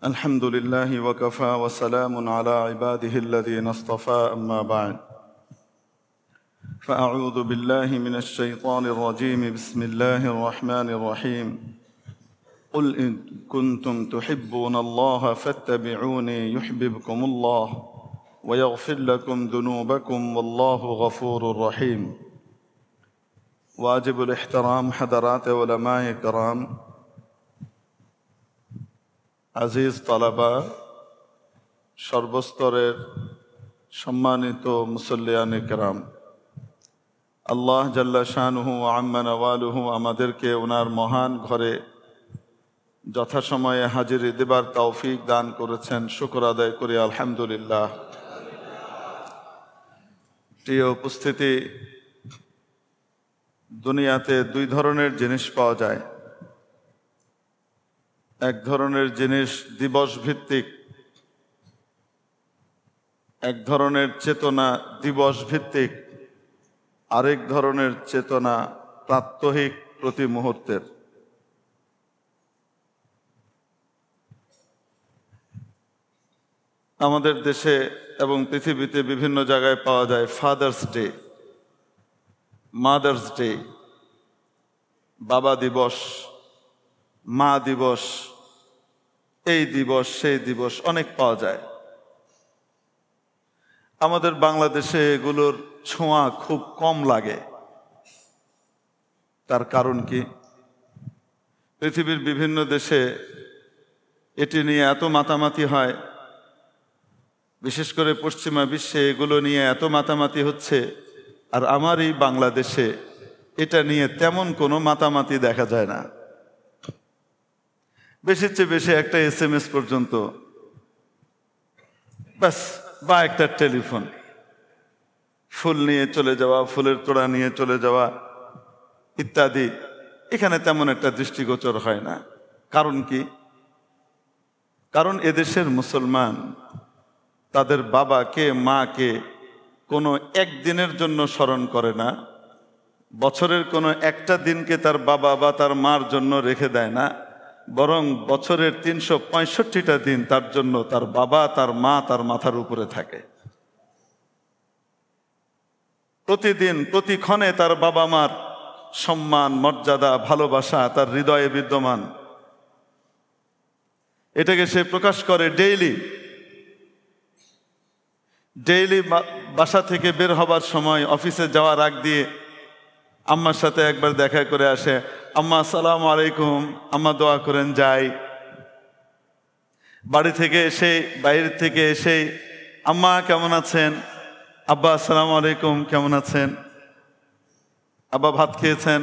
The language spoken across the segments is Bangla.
الحمد لله وكفى وسلام على عباده الذين اصطفى أما بعد فأعوذ بالله من الشيطان الرجيم بسم الله الرحمن الرحيم قل إن كنتم تحبون الله فاتبعوني يحببكم الله ويغفر لكم ذنوبكم والله غفور رحيم واجب الاحترام حضرات علماء کرام আজিজ তালাবা সর্বস্তরের সম্মানিত মুসল্লিয়ানে কেরাম, আল্লাহ জাল্লা শানুহু আম্মা নওয়ালুহু আমাদেরকে ওনার মহান ঘরে যথাসময়ে হাজিরি দেবার তৌফিক দান করেছেন। শুকর আদায় করি আলহামদুলিল্লাহ। প্রিয় উপস্থিতি, দুনিয়াতে দুই ধরনের জিনিস পাওয়া যায়। এক ধরনের জিনিস দিবস ভিত্তিক, এক ধরনের চেতনা দিবস ভিত্তিক, আরেক ধরনের চেতনা প্রাত্যহিক প্রতি মুহূর্তের। আমাদের দেশে এবং পৃথিবীতে বিভিন্ন জায়গায় পাওয়া যায় ফাদার্স ডে, মাদার্স ডে, বাবা দিবস, মা দিবস, এই দিবস সেই দিবস অনেক পাওয়া যায়। আমাদের বাংলাদেশে এগুলোর ছোঁয়া খুব কম লাগে। তার কারণ কি? পৃথিবীর বিভিন্ন দেশে এটি নিয়ে এত মাতামাতি হয়, বিশেষ করে পশ্চিমা বিশ্বে এগুলো নিয়ে এত মাতামাতি হচ্ছে, আর আমার এই বাংলাদেশে এটা নিয়ে তেমন কোনো মাতামাতি দেখা যায় না। বেশির চেয়ে বেশি একটা SMS পর্যন্ত ব্যাস, বা একটা টেলিফোন, ফুল নিয়ে চলে যাওয়া, ফুলের তোড়া নিয়ে চলে যাওয়া ইত্যাদি, এখানে তেমন একটা দৃষ্টিগোচর হয় না। কারণ কি? কারণ এদেশের মুসলমান তাদের বাবাকে মাকে কোনো একদিনের জন্য স্মরণ করে না, বছরের কোনো একটা দিনকে তার বাবা বা তার মার জন্য রেখে দেয় না, বরং বছরের 365টা দিন তার জন্য তার বাবা তার মা তার মাথার উপরে থাকে। প্রতিদিন প্রতিক্ষণে তার বাবা মার সম্মান, মর্যাদা, ভালোবাসা তার হৃদয়ে বিদ্যমান। এটাকে সে প্রকাশ করে ডেইলি। বাসা থেকে বের হবার সময় অফিসে যাওয়ার আগ দিয়ে আম্মার সাথে একবার দেখা করে আসে, আম্মা আসসালামু আলাইকুম, আম্মা দোয়া করেন, যাই। বাড়ি থেকে এসে, বাইরে থেকে এসে, আম্মা কেমন আছেন? আব্বা আসসালামু আলাইকুম, কেমন আছেন? আব্বা ভাত খেয়েছেন?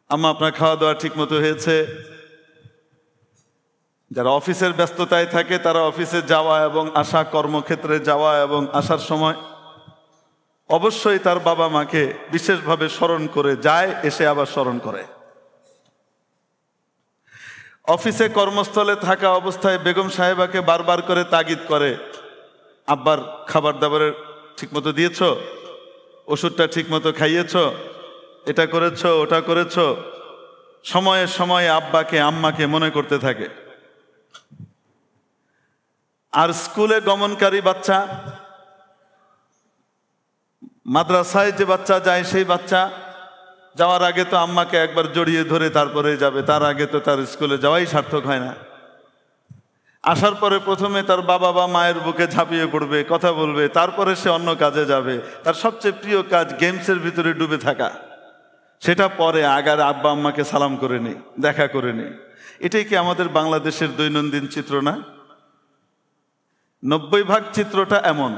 আম্মা আপনার খাওয়া দাওয়া ঠিক মতো হয়েছে? যারা অফিসের ব্যস্ততায় থাকে তারা অফিসে যাওয়া এবং আসা, কর্মক্ষেত্রে যাওয়া এবং আসার সময় অবশ্যই তার বাবা মাকে বিশেষভাবে স্মরণ করে যায়, এসে আবার স্মরণ করে। অফিসে কর্মস্থলে থাকা অবস্থায় বেগম সাহেবাকে বারবার করে তাগিদ করে, আব্বার খাবার দাবারের ঠিকমতো দিয়েছ, ওষুধটা ঠিকমতো খাইয়েছ, এটা করেছ, ওটা করেছ। সময়ে সময়ে আব্বাকে আম্মাকে মনে করতে থাকে। আর স্কুলে গমনকারী বাচ্চা, মাদ্রাসায় যে বাচ্চা যায়, সেই বাচ্চা যাওয়ার আগে তো আম্মাকে একবার জড়িয়ে ধরে তারপরে যাবে, তার আগে তো তার স্কুলে যাওয়াই সার্থক হয় না। আসার পরে প্রথমে তার বাবা বা মায়ের বুকে ঝাঁপিয়ে পড়বে, কথা বলবে, তারপরে সে অন্য কাজে যাবে। তার সবচেয়ে প্রিয় কাজ গেমসের ভিতরে ডুবে থাকা, সেটা পরে আগার আব্বা আম্মাকে সালাম করে নি, দেখা করে নি। এটাই কি আমাদের বাংলাদেশের দৈনন্দিন চিত্র না? 90% চিত্রটা এমন,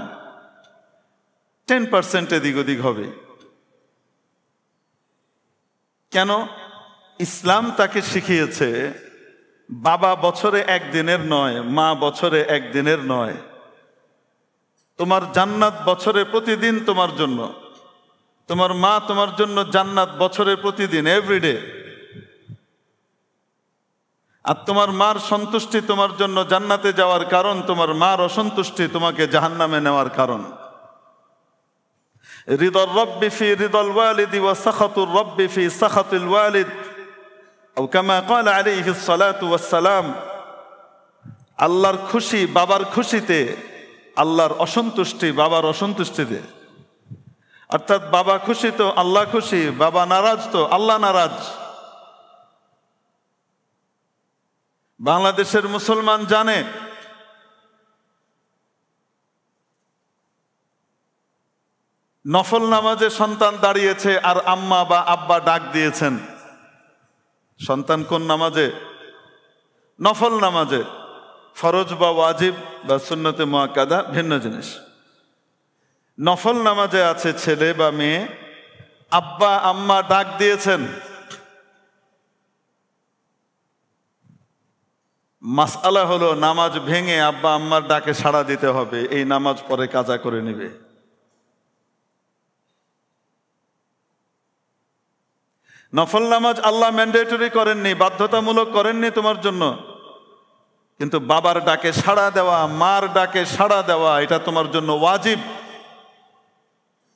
10% এদিক ওদিক হবে। কেন? ইসলাম তাকে শিখিয়েছে বাবা বছরে একদিনের নয়, মা বছরে একদিনের নয়। তোমার জান্নাত বছরে প্রতিদিন তোমার জন্য, তোমার মা তোমার জন্য জান্নাত বছরে প্রতিদিন, এভরিডে। আর তোমার মার সন্তুষ্টি তোমার জন্য জান্নাতে যাওয়ার কারণ, তোমার মার অসন্তুষ্টি তোমাকে জাহান্নামে নেওয়ার কারণ। রিদার রব্বি ফি রিদাল ওয়ালিদি ওয়া সাখাতুর রব্বি ফি সাখাতিল ওয়ালিদ, আও কামা ক্বালা আলাইহিস সালাতু ওয়াস সালাম। আল্লাহর খুশি বাবার খুশিতে, আল্লাহর অসন্তুষ্টি বাবার অসন্তুষ্টিতে। অর্থাৎ বাবা খুশি তো আল্লাহ খুশি, বাবা নারাজ তো আল্লাহ নারাজ। বাংলাদেশের মুসলমান জানে নফল নামাজে সন্তান দাঁড়িয়েছে আর আম্মা বা আব্বা ডাক দিয়েছেন। সন্তান কোন নামাজে? নফল নামাজে। ফরজ বা ওয়াজিব বা সুন্নতে মুআক্কাদা ভিন্ন জিনিস। নফল নামাজে আছে ছেলে বা মেয়ে, আব্বা আম্মা ডাক দিয়েছেন। মাসআলা হলো নামাজ ভেঙে আব্বা আম্মার ডাকে সাড়া দিতে হবে, এই নামাজ পরে কাজা করে নেবে। নফল নামাজ আল্লাহ ম্যান্ডেটরি করেননি, বাধ্যতামূলক করেননি তোমার জন্য, কিন্তু বাবার ডাকে সাড়া দেওয়া, মার ডাকে সাড়া দেওয়া এটা তোমার জন্য ওয়াজিব।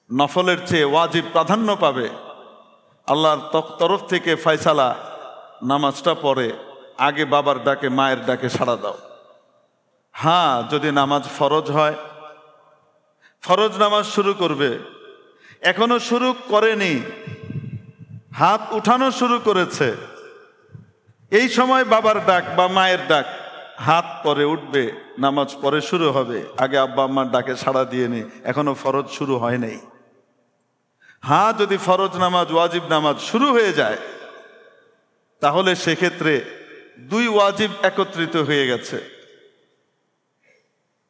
নফলের চেয়ে ওয়াজিব প্রাধান্য পাবে। আল্লাহর তরফ থেকে ফয়সালা, নামাজটা পড়ে আগে বাবার ডাকে মায়ের ডাকে সাড়া দাও। হ্যাঁ, যদি নামাজ ফরজ হয়, ফরজ নামাজ শুরু করবে, এখনো শুরু করেনি, হাত উঠানো শুরু করেছে, এই সময় বাবার ডাক বা মায়ের ডাক, হাত পরে উঠবে, নামাজ পরে শুরু হবে, আগে আব্বা আম্মার ডাকে সাড়া দিয়ে নি, এখনো ফরজ শুরু হয় নাই। হ্যাঁ, যদি ফরজ নামাজ ওয়াজিব নামাজ শুরু হয়ে যায় তাহলে সেক্ষেত্রে দুই ওয়াজিব একত্রিত হয়ে গেছে,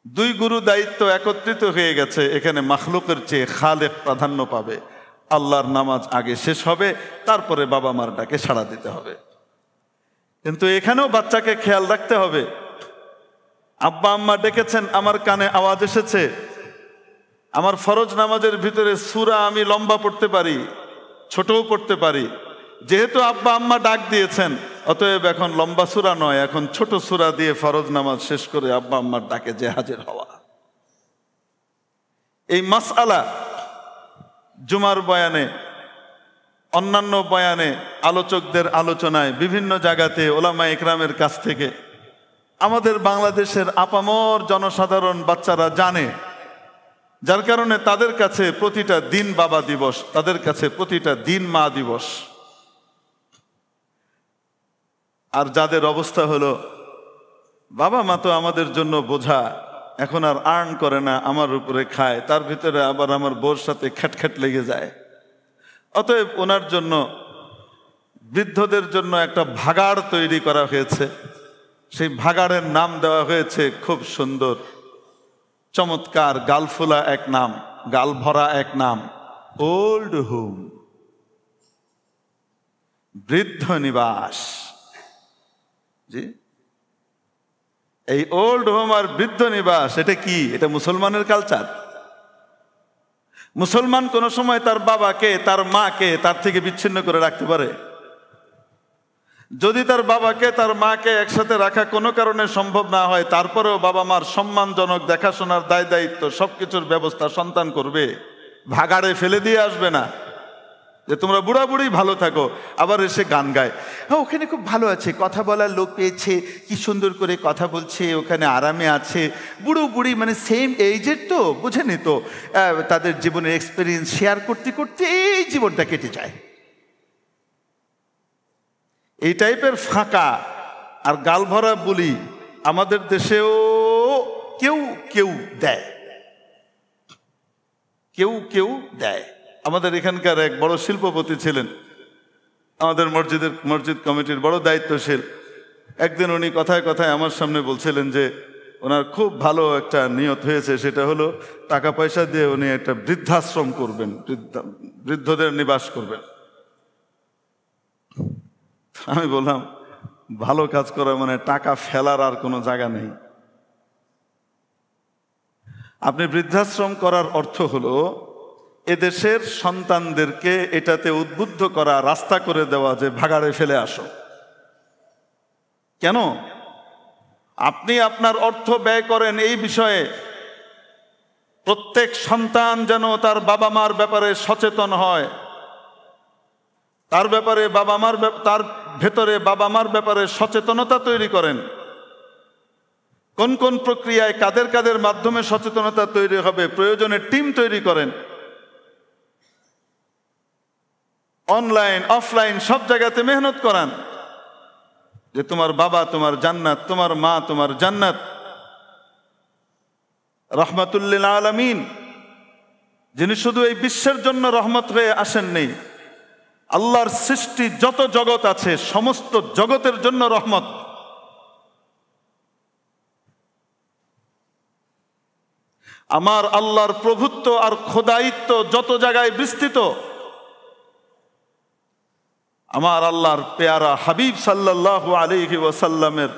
দুই গুরু দায়িত্ব একত্রিত হয়ে গেছে। এখানে মাখলুকের চেয়ে খালেক প্রাধান্য পাবে। আল্লাহর নামাজ আগে শেষ হবে, তারপরে বাবা মার ডাকে সাড়া দিতে হবে। কিন্তু এখানেও বাচ্চাকে খেয়াল রাখতে হবে। আব্বা আম্মা ডেকেছেন, আমার কানে আওয়াজ এসেছে, আমার ফরজ নামাজের ভিতরে সূরা আমি লম্বা পড়তে পারি, ছোটও পড়তে পারি। যেহেতু আব্বা আম্মা ডাক দিয়েছেন, অতএব এখন লম্বা সূরা নয়, এখন ছোট সূরা দিয়ে ফরজ নামাজ শেষ করে আব্বা আম্মার ডাকে যে হাজির হওয়া। এই মাসআলা জুমার বয়ানে, অন্যান্য বয়ানে, আলোচকদের আলোচনায়, বিভিন্ন জায়গাতে ওলামা ইকরামের কাছ থেকে আমাদের বাংলাদেশের আপামর জনসাধারণ বাচ্চারা জানে, যার কারণে তাদের কাছে প্রতিটা দিন বাবা দিবস, তাদের কাছে প্রতিটা দিন মা দিবস। আর যাদের অবস্থা হলো বাবা মা তো আমাদের জন্য বোঝা, এখন আর আর্ন করে না, আমার উপরে খায়, তার ভিতরে আবার আমার বউর সাথে খ্যাটখ্যাট লেগে যায়, অতএব ওনার জন্য, বৃদ্ধদের জন্য একটা ভাগাড় তৈরি করা হয়েছে। সেই ভাগাড়ের নাম দেওয়া হয়েছে খুব সুন্দর, চমৎকার, গালফুলা এক নাম, গাল ভরা এক নাম, ওল্ড হোম, বৃদ্ধ নিবাস। জি, এই ওল্ড হোম আর বৃদ্ধ নিবাস এটা কি? এটা মুসলমানের কালচার। মুসলমান কোন সময় তার বাবাকে, তার মাকে তার থেকে বিচ্ছিন্ন করে রাখতে পারে? যদি তার বাবাকে তার মাকে একসাথে রাখা কোনো কারণে সম্ভব না হয়, তারপরেও বাবা মার সম্মানজনক দেখাশোনার দায় দায়িত্ব সবকিছুর ব্যবস্থা সন্তান করবে, ভাগাড়ে ফেলে দিয়ে আসবে না যে তোমরা বুড়া বুড়ি ভালো থাকো, আবার এসে গান গায়, হ্যাঁ ওখানে খুব ভালো আছে, কথা বলার লোক পেয়েছে, কি সুন্দর করে কথা বলছে, ওখানে আরামে আছে। বুড়ো বুড়ি মানে সেম এইজের তো, বুঝেনি তো, তাদের জীবনের এক্সপিরিয়েন্স শেয়ার করতে করতে এই জীবনটা কেটে যায়। এই টাইপের ফাঁকা আর গাল ভরা বুলি আমাদের দেশেও কেউ কেউ দেয়, কেউ কেউ দেয়। আমাদের এখানকার এক বড় শিল্পপতি ছিলেন, আমাদের মসজিদ কমিটির বড় দায়িত্বশীল। একদিন উনি কথায় কথায় আমার সামনে বলছিলেন যে ওনার খুব ভালো একটা নিয়ত হয়েছে, সেটা হলো টাকা পয়সা দিয়ে উনি একটা বৃদ্ধাশ্রম করবেন, বৃদ্ধদের নিবাস করবেন। আমি বললাম, ভালো কাজ করা মানে টাকা ফেলার আর কোনো জায়গা নেই। আপনি বৃদ্ধাশ্রম করার অর্থ হলো এদেশের সন্তানদেরকে এটাতে উদ্বুদ্ধ করা, রাস্তা করে দেওয়া যে ভাগাড়ে ফেলে আসো। কেন? আপনি আপনার অর্থ ব্যয় করেন এই বিষয়ে প্রত্যেক সন্তান যেন তার বাবা মার ব্যাপারে সচেতন হয়, তার ব্যাপারে বাবা মার, তার ভেতরে বাবা মার ব্যাপারে সচেতনতা তৈরি করেন। কোন কোন প্রক্রিয়ায় কাদের কাদের মাধ্যমে সচেতনতা তৈরি হবে, প্রয়োজনে টিম তৈরি করেন। অনলাইন অফলাইন সব জায়গাতে মেহনত করান, যে তোমার বাবা তোমার জান্নাত, তোমার মা তোমার জান্নাত। রহমাতুল্লিল আলামিন, যিনি শুধু এই বিশ্বের জন্য রহমত হয়ে আসেননি, আল্লাহর সৃষ্টি যত জগৎ আছে সমস্ত জগতের জন্য রহমত। আমার আল্লাহর প্রভুত্ব আর খোদায়িত্ব যত জায়গায় বিস্তৃত, আমার আল্লাহর পেয়ারা হাবিব সাল্লাল্লাহু আলাইহি ওয়াসাল্লামের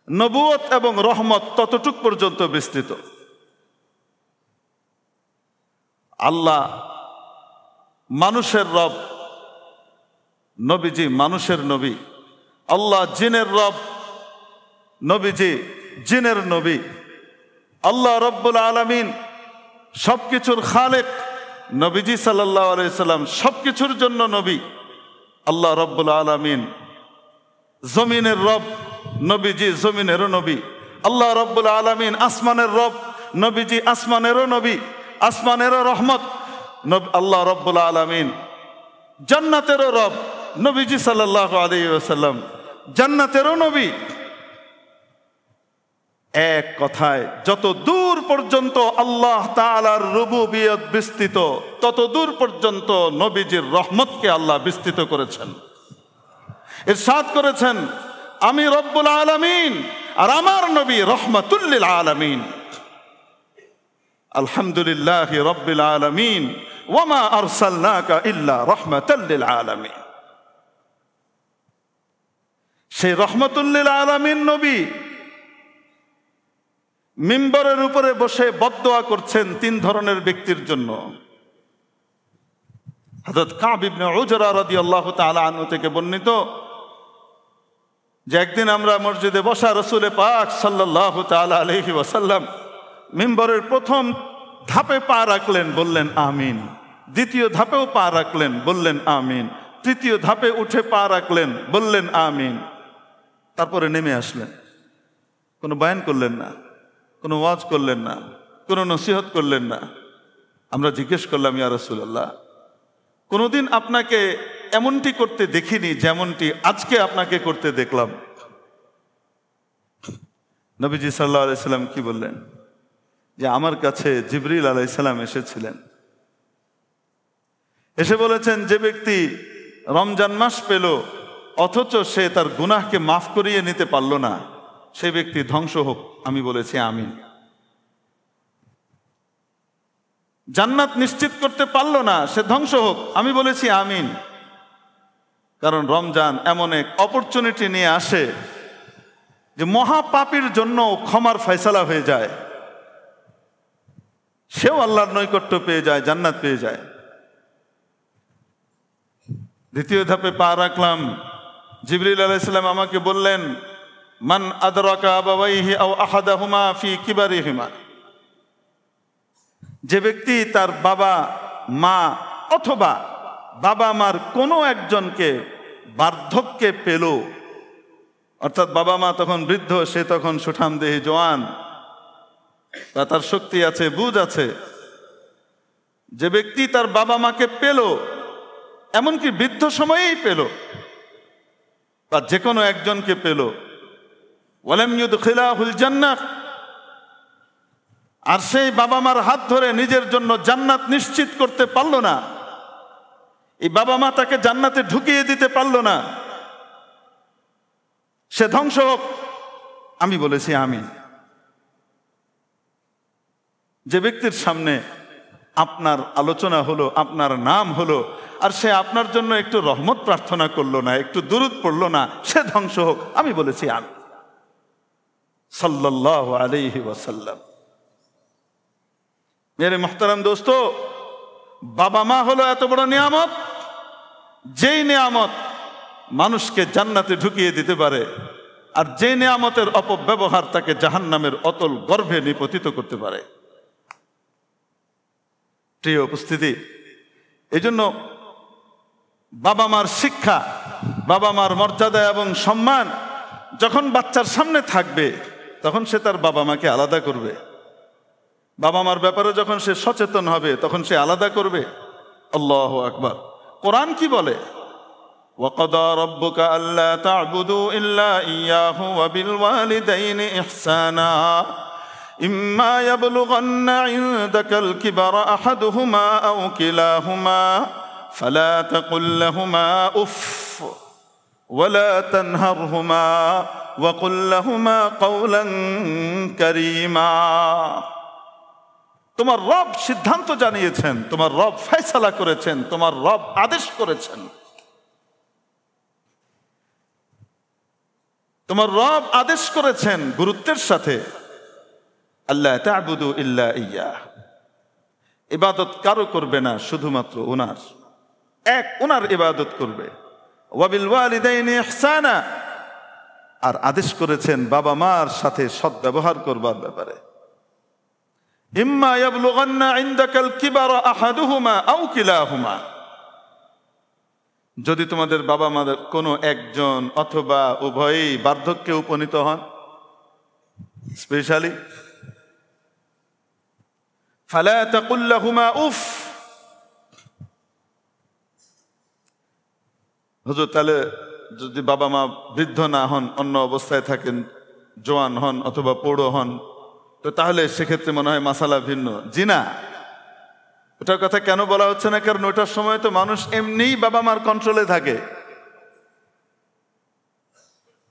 নবুয়ত এবং রহমত ততটুক পর্যন্ত বিস্তৃত। আল্লাহ মানুষের রব, নবীজি মানুষের নবী। আল্লাহ জিনের রব, নবীজি জিনের নবী। আল্লাহ রব্বুল আলামিন সবকিছুর খালেক, নবীজি সাল্লাল্লাহু আলাইহি সাল্লাম সবকিছুর জন্য নবী। আল্লাহ রব্বুল আলামিন জমিনের রব, নবীজি জমিনেরও নবী। আল্লাহ রব্বুল আলামিন আসমানের রব, নবীজি আসমানেরও নবী, আসমানেরও রহমত। আল্লাহ রব্বুল আলামিন জান্নাতেরও রব, নবীজি সাল্লাল্লাহু আলাইহি ওয়াসাল্লাম জান্নাতেরও নবী। এক কথায় যত দূর পর্যন্ত আল্লাহ তাআলার রুবুবিয়ত বিস্তৃত, তত দূর পর্যন্ত নবীজির রহমতকে আল্লাহ বিস্তৃত করেছেন। ইরশাদ করেছেন, আমি রব্বুল আলামিন আর আমার নবী রহমাতুল লিল আলামিন। আলহামদুলিল্লাহি রাব্বিল আলামিন ওয়া মা আরসালনাকা ইল্লা রাহমাতাল লিল আলামিন। সেই রহমাতুল লিল আলামিন নবী মিম্বরের উপরে বসে বদদোয়া করছেন তিন ধরনের ব্যক্তির জন্য। হযরত কাব ইবনে উজরা রাদিয়াল্লাহু তাআলা আনহু থেকে বর্ণিত যে একদিন আমরা মসজিদে বসা রাসূল পাক সাল্লাল্লাহু তাআলা আলাইহি ওয়াসাল্লাম মিম্বরের প্রথম ধাপে পা রাখলেন, বললেন আমিন। দ্বিতীয় ধাপেও পা রাখলেন, বললেন আমিন। তৃতীয় ধাপে উঠে পা রাখলেন, বললেন আমিন। তারপরে নেমে আসলেন, কোনো বয়ান করলেন না, কোনো ওয়াজ করলেন না, কোনো নসিহত করলেন না। আমরা জিজ্ঞেস করলাম, ইয়া রাসূলুল্লাহ, কোনোদিন আপনাকে এমনটি করতে দেখিনি যেমনটি আজকে আপনাকে করতে দেখলাম। নবীজি সাল্লাল্লাহু আলাইহি সাল্লাম কি বললেন? যে আমার কাছে জিবরিল আলাইহিস সালাম এসেছিলেন, এসে বলেছেন যে ব্যক্তি রমজান মাস পেল অথচ সে তার গুনাহকে মাফ করিয়ে নিতে পারল না, সে ব্যক্তি ধ্বংস হোক। আমি বলেছি আমিন। জান্নাত নিশ্চিত করতে পারল না, সে ধ্বংস হোক। আমি বলেছি আমিন। কারণ রমজান এমন এক অপরচুনিটি নিয়ে আসে যে মহাপাপীর জন্য ক্ষমার ফয়সালা হয়ে যায়, সেও আল্লাহর নৈকট্য পেয়ে যায়, জান্নাত পেয়ে যায়। দ্বিতীয় ধাপে পা রাখলাম, জিবরিল আলাইহিস সালাম আমাকে বললেন, মান আদরাকা আবাওয়াইহি আও আহাদাহুমা ফি কিবারিহিমা। যে ব্যক্তি তার বাবা মা অথবা বাবা মার কোনো একজনকে বার্ধক্যে পেল, অর্থাৎ বাবা মা তখন বৃদ্ধ, সে তখন সুঠামদেহী জওয়ান, তার শক্তি আছে, বুঝ আছে। যে ব্যক্তি তার বাবা মাকে পেল, এমনকি বৃদ্ধ সময়েই পেল, বা যে কোনো একজনকে পেল, ওয়ালাম ইউদখিলাহুল জান্নাহ, আর সেই বাবা মার হাত ধরে নিজের জন্য জান্নাত নিশ্চিত করতে পারল না, এই বাবা মা তাকে জান্নাতে ঢুকিয়ে দিতে পারল না, সে ধ্বংস হোক। আমি বলেছি আমিন। যে ব্যক্তির সামনে আপনার আলোচনা হলো, আপনার নাম হলো, আর সে আপনার জন্য একটু রহমত প্রার্থনা করলো না, একটু দুরূদ পড়লো না, সে ধ্বংস হোক। আমি বলেছি আমিন। সাল্লাল্লাহু আলাইহি ওয়াসাল্লাম। মেরে মুহতারাম দোস্তো, বাবা মা হলো এত বড় নিয়ামত, যেই নিয়ামত মানুষকে জান্নাতে ঢুকিয়ে দিতে পারে, আর যে নিয়ামতের অপব্যবহার তাকে জাহান্নামের অতল গর্ভে নিপতিত করতে পারে। প্রিয় উপস্থিতি, এই জন্য বাবা মার শিক্ষা, বাবা মার মর্যাদা এবং সম্মান যখন বাচ্চার সামনে থাকবে, তখন সে তার বাবা মাকে আলাদা করবে। বাবা মার ব্যাপারে যখন সে সচেতন হবে তখন সে আলাদা করবে। আল্লাহু আকবার। কোরআন কি বলে? وَقَضَى رَبُّكَ أَلَّا تَعْبُدُوا إِلَّا إِيَّاهُ وَبِالْوَالِدَيْنِ إِحْسَانًا إِمَّا يَبْلُغَنَّ عِندَكَ الْكِبَرَ أَحَدُهُمَا أَوْ كِلَاهُمَا فَلَا تَقُل لَّهُمَا أُفٍّ وَلَا تَنْهَرْهُمَا وَقُل لَّهُمَا قَوْلًا كَرِيمًا। তোমার রব সিদ্ধান্ত জানিয়েছেন, তোমার রব ফয়সালা করেছেন, তোমার রব আদেশ করেছেন, তোমার রব আদেশ করেছেন গুরুত্বের সাথে, আল্লাহ তা'বুদু ইল্লা ইয়্যাহ, ইবাদত কারো করবে না, শুধুমাত্র ওনার, এক ওনার ইবাদত করবে। ওয়াবিল ওয়ালিদাইনি ইহসানা, আর আদেশ করেছেন বাবা মার সাথে সদ্ব্যবহার করবার ব্যাপারে। ইম্মা ইয়াবলুগান্না ইনদাকাল কিবারা আহাদুহুমা আও কিলাহুমা, যদি তোমাদের বাবা মাদের কোনো একজন অথবা উভয়ই বার্ধক্যে উপনীত হন, স্পেশালি ফালা তাকুল লাহুমা উফ, হুজুর তাহলে যদি বাবা মা বৃদ্ধ না হন, অন্য অবস্থায় থাকেন, জোয়ান হন অথবা পোড়ো হন, তো তাহলে সেক্ষেত্রে মনে হয় মাসালা ভিন্ন। জি না, ওটার কথা কেন বলা হচ্ছে না? কারণ ওটার সময় তো মানুষ এমনিই বাবা মার কন্ট্রোলে থাকে।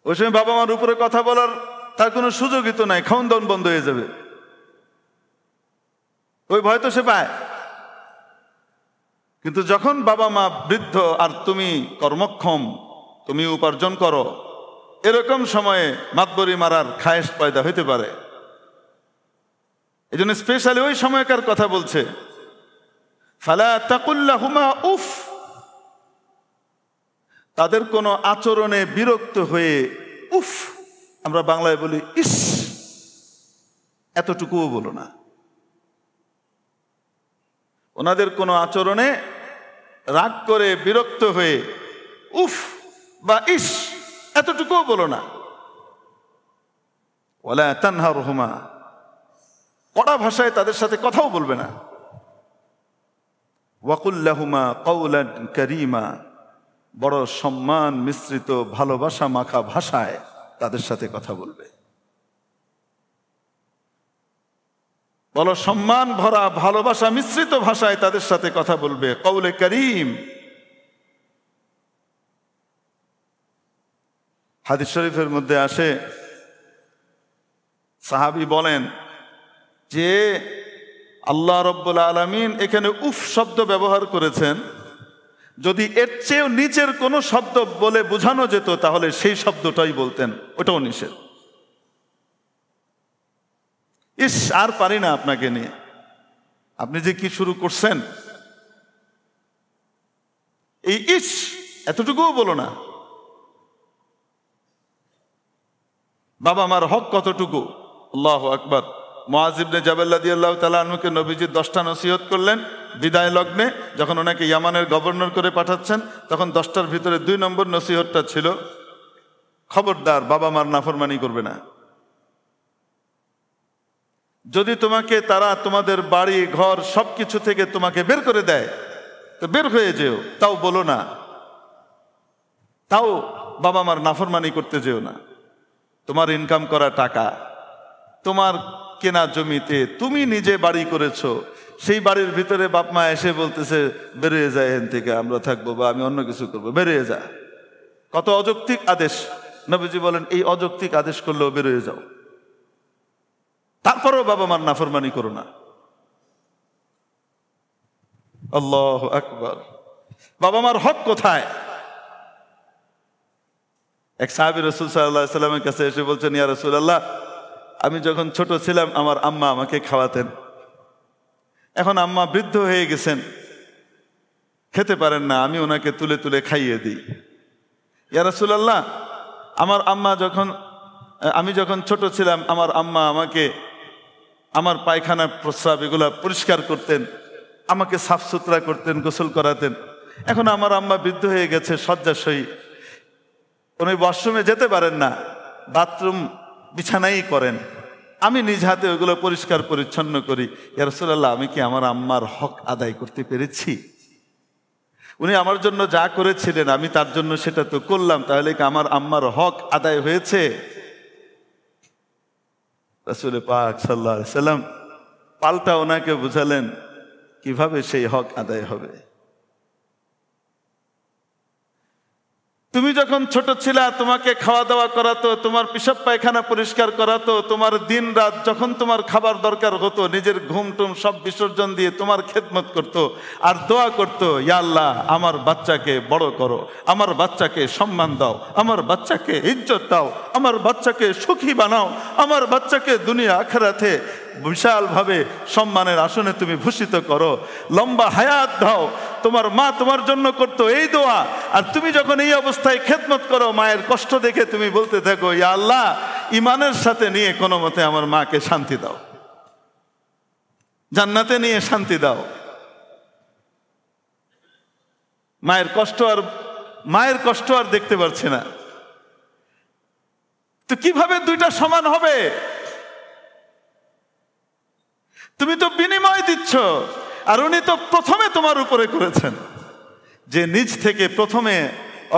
ওই সময় বাবা মার উপরে কথা বলার তার কোনো সুযোগই তো নাই, খাওন দাওন বন্ধ হয়ে যাবে, ওই ভয় তো সে পায়। কিন্তু যখন বাবা মা বৃদ্ধ আর তুমি কর্মক্ষম, তুমি উপার্জন করো, এরকম সময়ে মাতবরি মারার খায়েশ পয়দা হইতে পারে। এই জন্য স্পেশালি ওই সময়কার কথা বলছে, ফালা তাকুল লাহুমা উফ, তাদের কোনো আচরণে বিরক্ত হয়ে উফ, আমরা বাংলায় বলি ইস, এতটুকুও বলো না। ওনাদের কোনো আচরণে রাগ করে বিরক্ত হয়ে উফ বা ইস এতটুকুও বলো না। ওয়ালা তানহারহুমা, কড়া ভাষায় তাদের সাথে কথাও বলবে না। ওয়াকুল লাহুমা কওলান কারীমা, বড় সম্মান মিশ্রিত ভালোবাসা মাখা ভাষায় তাদের সাথে কথা বলবে। বড় সম্মান ভরা ভালোবাসা মিশ্রিত ভাষায় তাদের সাথে কথা বলবে, কওলে কারীম। হাদিস শরীফের মধ্যে আসে, সাহাবী বলেন যে আল্লাহ রাব্বুল আলামিন এখানে উফ শব্দ ব্যবহার করেছেন, যদি এর চেয়েও নিচের কোনো শব্দ বলে বোঝানো যেত তাহলে সেই শব্দটাই বলতেন, ওটাও নিষেধ। ইস, আর পারি না আপনাকে নিয়ে, আপনি যে কি শুরু করছেন, এই ইস এতটুকুও বলো না। বাবা মার হক কতটুকু, আল্লাহু আকবার। মুআয ইবনে জাবাল রাদিয়াল্লাহু তাআলা আনহুকে নবীজি 10টা নসিহত করলেন বিদায় লগ্নে, যখন ওনাকে ইয়ামানের গভর্নর করে পাঠাচ্ছেন, তখন 10টার ভিতরে 2 নম্বর নসিহতটা ছিল, খবরদার বাবা মার নাফরমানি করবে না। যদি তোমাকে তারা তোমাদের বাড়ি ঘর সবকিছু থেকে তোমাকে বের করে দেয় তো বের হয়ে যেও, তাও বলো না, তাও বাবা মার নাফরমানি করতে যেও না। তোমার ইনকাম করা টাকা, তোমার কেনা জমিতে তুমি নিজে বাড়ি করেছো, সেই বাড়ির ভিতরে বাপ মা এসে বলতেছে বেরিয়ে যায় এখান থেকে, আমরা থাকবো বা আমি অন্য কিছু করবো, বেরিয়ে যা। কত অযৌক্তিক আদেশ। নবীজি বলেন এই অযৌক্তিক আদেশ করলেও বেরিয়ে যাও, তারপরেও বাবা মার নাফরমানি করো না। আল্লাহু আকবার। বাবা মার হক কোথায়? এক সাহাবী রাসূল সাল্লাল্লাহু আলাইহি ওয়াসাল্লামের কাছে এসে বলছেন, ইয়া রাসূলুল্লাহ, আমি যখন ছোট ছিলাম আমার আম্মা আমাকে খাওয়াতেন, এখন আম্মা বৃদ্ধ হয়ে গেছেন, খেতে পারেন না, আমি ওনাকে তুলে তুলে খাইয়ে দিই। ইয়া রাসূলুল্লাহ, আমার আম্মা আমি যখন ছোট ছিলাম আমার আম্মা আমাকে আমার পায়খানা প্রস্রাব এগুলা পরিষ্কার করতেন, আমাকে সাফ সুতরা করতেন, গোসল করাতেন। এখন আমার আম্মা বৃদ্ধ হয়ে গেছে, শয্যাশয়ী, উনি ওয়াশরুমে যেতে পারেন না, বাথরুম বিছানাই করেন, আমি নিজ হাতে ওগুলো পরিষ্কার পরিচ্ছন্ন করি। ইয়া রাসূলুল্লাহ, আমি কি আমার আম্মার হক আদায় করতে পেরেছি? উনি আমার জন্য যা করেছিলেন আমি তার জন্য সেটা তো করলাম, তাহলে কি আমার আম্মার হক আদায় হয়েছে? রাসূল পাক সাল্লাল্লাহু আলাইহি সাল্লাম পাল্টা ওনাকে বুঝালেন কিভাবে সেই হক আদায় হবে। তুমি যখন ছোট ছিলা তোমাকে খাওয়া দাওয়া করাতো, তোমার পেশাব পায়খানা পরিষ্কার করাতো, তোমার দিন রাত যখন তোমার খাবার দরকার হতো নিজের ঘুম টুম সব বিসর্জন দিয়ে তোমার খেদমত করতো আর দোয়া করতো, ইয়া আল্লাহ আমার বাচ্চাকে বড় করো, আমার বাচ্চাকে সম্মান দাও, আমার বাচ্চাকে ইজ্জত দাও, আমার বাচ্চাকে সুখী বানাও, আমার বাচ্চাকে দুনিয়া আখিরাতে বিশালভাবে সম্মানের আসনে তুমি ভূষিত করো, লম্বা হায়াত দাও। তোমার মা তোমার জন্য করতো এই দোয়া, আর তুমি যখন এই অবস্থায় খেদমত করো মায়ের কষ্ট দেখে তুমি বলতে থাকো, ইয়া আল্লাহ ইমানের সাথে নিয়ে কোনো মতে আমার মাকে শান্তি দাও, জান্নাতে নিয়ে শান্তি দাও। মায়ের কষ্ট আর দেখতে পারছে না, তো কিভাবে দুইটা সমান হবে? তুমি তো বিনিময় দিচ্ছ, আর উনি তো প্রথমে তোমার উপরে করেছেন। যে নিজ থেকে প্রথমে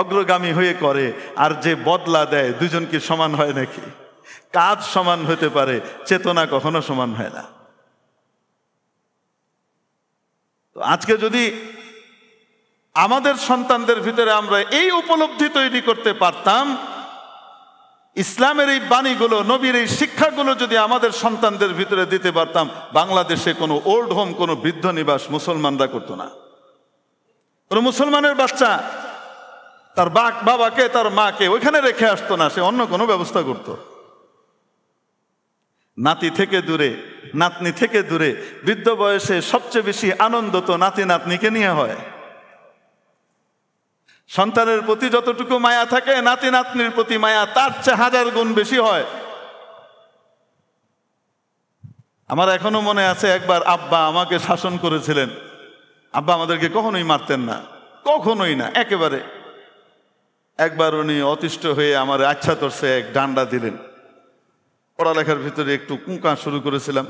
অগ্রগামী হয়ে করে আর যে বদলা দেয়, দুজন কি সমান হয় নাকি? কাজ সমান হতে পারে, চেতনা কখনো সমান হয় না। তো আজকে যদি আমাদের সন্তানদের ভিতরে আমরা এই উপলব্ধি তৈরি করতে পারতাম, ইসলামের এই বাণীগুলো, নবীর এই শিক্ষাগুলো যদি আমাদের সন্তানদের ভিতরে দিতে পারতাম, বাংলাদেশে কোনো ওল্ড হোম, কোনো বৃদ্ধ নিবাস মুসলমানরা করতো না। কোনো মুসলমানের বাচ্চা তার বাবাকে তার মাকে ওইখানে রেখে আসতো না, সে অন্য কোনো ব্যবস্থা করত। নাতি থেকে দূরে, নাতনি থেকে দূরে। বৃদ্ধ বয়সে সবচেয়ে বেশি আনন্দ তো নাতি নাতনিকে নিয়ে হয়। সন্তানের প্রতি যতটুকু মায়া থাকে নাতি নাতনির প্রতি মায়া তার চেয়ে 1000 গুণ বেশি হয়। আমার এখনো মনে আছে একবার আব্বা আমাকে শাসন করেছিলেন। আব্বা আমাদেরকে কখনোই মারতেন না, কখনোই না, একেবারে। একবার উনি অতিষ্ঠ হয়ে আমার আচ্ছা তরসে এক ডান্ডা দিলেন। পড়ালেখার ভিতরে একটু কুঁকা শুরু করেছিলাম,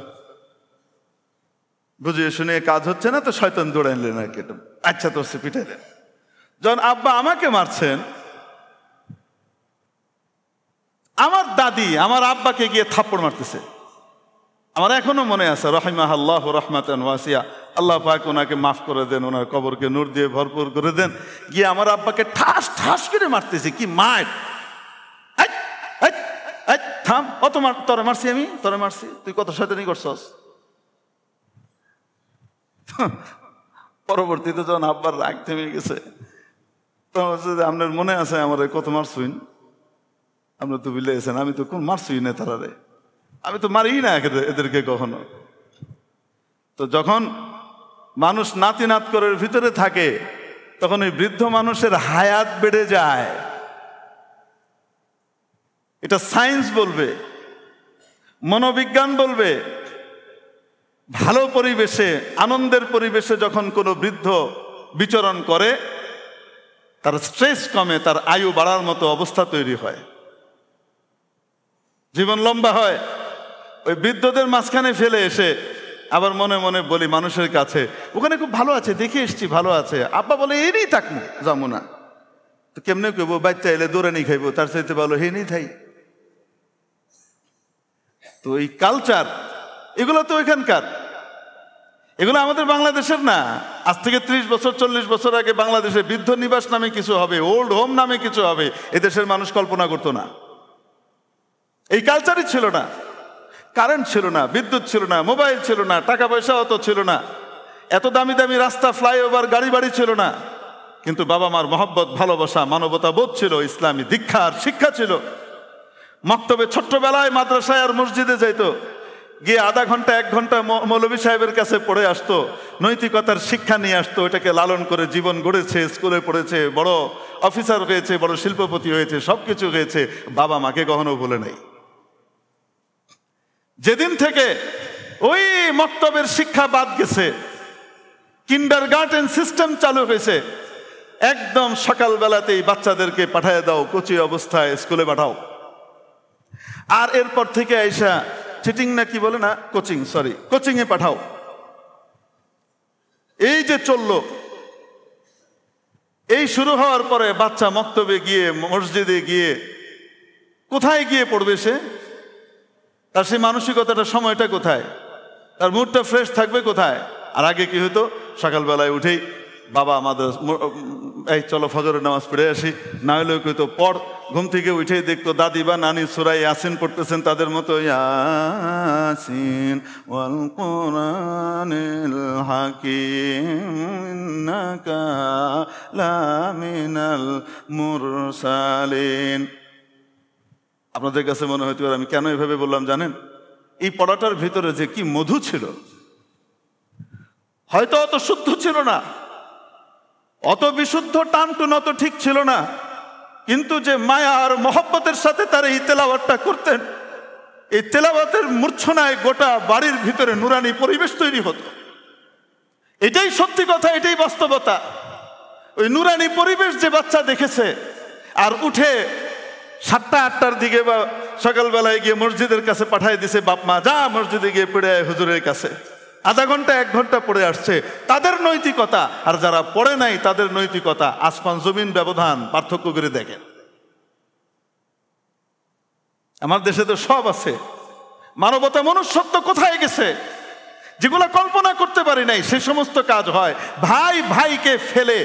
বুঝিয়ে শুনে কাজ হচ্ছে না, তো শয়তান দৌড়ে আনলেন আর কি, আচ্ছা তরসে পিটাইলেন। যখন আব্বা আমাকে মারছেন, আমার দাদি আমার আব্বাকে গিয়ে থাপ্পড় মারতেছে। আমার এখনো মনে আছে, রাহিমাহাল্লাহু রাহমাতান ওয়াসিয়া, আল্লাহ পাক ওনাকে মাফ করে দেন, ওনার কবরকে নূর দিয়ে ভরপুর করে দেন। গিয়ে আমার আব্বাকে ঠাস ঠাস করে মারতেছে। কি মার! থাম, অত তোরে মারছি আমি, তোরে মারছি, তুই কত শয়তানি করছস। পরবর্তীতে যখন আব্বার রাগ থেমে গেছে, আপনার মনে আছে আমার কত মারছুইন, আপনার তো বিলেছেন, আমি তো কোন মারছুই না তারারে, আমি তো মারি না এদেরকে কখনো। তো যখন মানুষ নাতি নাত করে ভিতরে থাকে, তখন ওই বৃদ্ধ মানুষের হায়াত বেড়ে যায়। এটা সায়েন্স বলবে, মনোবিজ্ঞান বলবে। ভালো পরিবেশে, আনন্দের পরিবেশে যখন কোনো বৃদ্ধ বিচরণ করে, তার স্ট্রেস কমে, তার আয়ু বাড়ার মতো অবস্থা তৈরি হয়, জীবন লম্বা হয়। ওই বৃদ্ধদের মাঝখানে ফেলে এসে আবার মনে মনে বলি মানুষের কাছে, ওখানে খুব ভালো আছে, দেখে এসছি ভালো আছে। আব্বা বলে এই নেই থাকবো, যাবো না। তো কেমনে কইবো, বাচ্চা এলে দৌড়ে নি খাইবো, তার চাইতে ভালো হে নেই থাই। তো এই কালচার, এগুলো তো ওইখানকার, এগুলো আমাদের বাংলাদেশের না। আজ থেকে 30 বছর 40 বছর আগে বাংলাদেশে বৃদ্ধ নিবাস নামে কিছু হবে, ওল্ড হোম নামে কিছু হবে, এদেশের মানুষ কল্পনা করতো না। এই কালচারই ছিল না। কারেন্ট ছিল না, বিদ্যুৎ ছিল না, মোবাইল ছিল না, টাকা পয়সা অত ছিল না, এত দামি দামি রাস্তা, ফ্লাইওভার, গাড়ি বাড়ি ছিল না। কিন্তু বাবা মার মহব্বত, ভালোবাসা, মানবতা বোধ ছিল, ইসলামী দীক্ষা আর শিক্ষা ছিল। মক্তবে ছোট্টবেলায় মাদ্রাসায় আর মসজিদে যাইতো, গিয়ে আধা ঘন্টা 1 ঘন্টা মৌলভী সাহেবের কাছে পড়ে আসতো, নৈতিকতার শিক্ষা নিয়ে আসতো, ওটাকে লালন করে জীবন গড়েছে, স্কুলে পড়েছে, বড় অফিসার হয়েছে, বড় শিল্পপতি হয়েছে, সবকিছু হয়েছে, বাবা মাকে কখনো ভুলে নাই। যেদিন থেকে ওই মক্তবের শিক্ষা বাদ গেছে, কিন্ডারগার্টেন সিস্টেম চালু হয়েছে, একদম সকালবেলাতেই বাচ্চাদেরকে পাঠিয়ে দাও, কচি অবস্থায় স্কুলে পাঠাও। আর এরপর থেকে আইসা চিটিং না কি বলে না, কোচিং এ পাঠাও। এই যে চললো, এই শুরু হওয়ার পরে বাচ্চা মক্তবে গিয়ে, মসজিদে গিয়ে, কোথায় গিয়ে পড়বে সে? তার সেই মানসিকতাটা, সময়টা কোথায়? তার মুডটা ফ্রেশ থাকবে কোথায়? আর আগে কি হতো, সকালবেলায় উঠেই বাবা আমাদের এই চলো ফজরের নামাজ পড়ে আসি, না হলেও হয়তো পড়। ঘুম থেকে উঠেই দেখতো দাদি বা নানি সূরা ইয়াসিন পড়তেছেন তাদের মতো, ইয়াসিন ওয়াল কুরআনিল হাকীম ইন্নাকা লামিনাল মুরসালিন। আপনাদের কাছে মনে হতে পারে আমি কেন এভাবে বললাম জানেন? এই পড়াটার ভিতরে যে কি মধু ছিল। হয়তো অত শুদ্ধ ছিল না, অত বিশুদ্ধ টানটুন অত ঠিক ছিল না, কিন্তু যে মায়া আর মহব্বতের সাথে তারা এই তেলাওয়াতটা করতেন, এই তেলাওয়াতের মূর্ছনায় গোটা বাড়ির ভিতরে নুরানি পরিবেশ তৈরি হতো। এটাই সত্যি কথা, এটাই বাস্তবতা। ওই নুরানি পরিবেশ যে বাচ্চা দেখেছে, আর উঠে 7টা 8টার দিকে বা সকালবেলায় গিয়ে মসজিদের কাছে পাঠিয়ে দিছে বাপ মা, যা মসজিদে গিয়ে পড়ে আয় হুজুরের কাছে, আধা ঘন্টা 1 ঘন্টা পড়ে আসছে, তাদের নৈতিকতা আর যারা পড়ে নাই তাদের নৈতিকতা আসমান জমিন ব্যবধান, পার্থক্য করে দেখেন। আমার দেশে তো সব আছে, মানবতা মনুষ্যত্ব কোথায় গেছে? যেগুলো কল্পনা করতে পারি নাই সে সমস্ত কাজ হয়। ভাই ভাইকে ফেলে,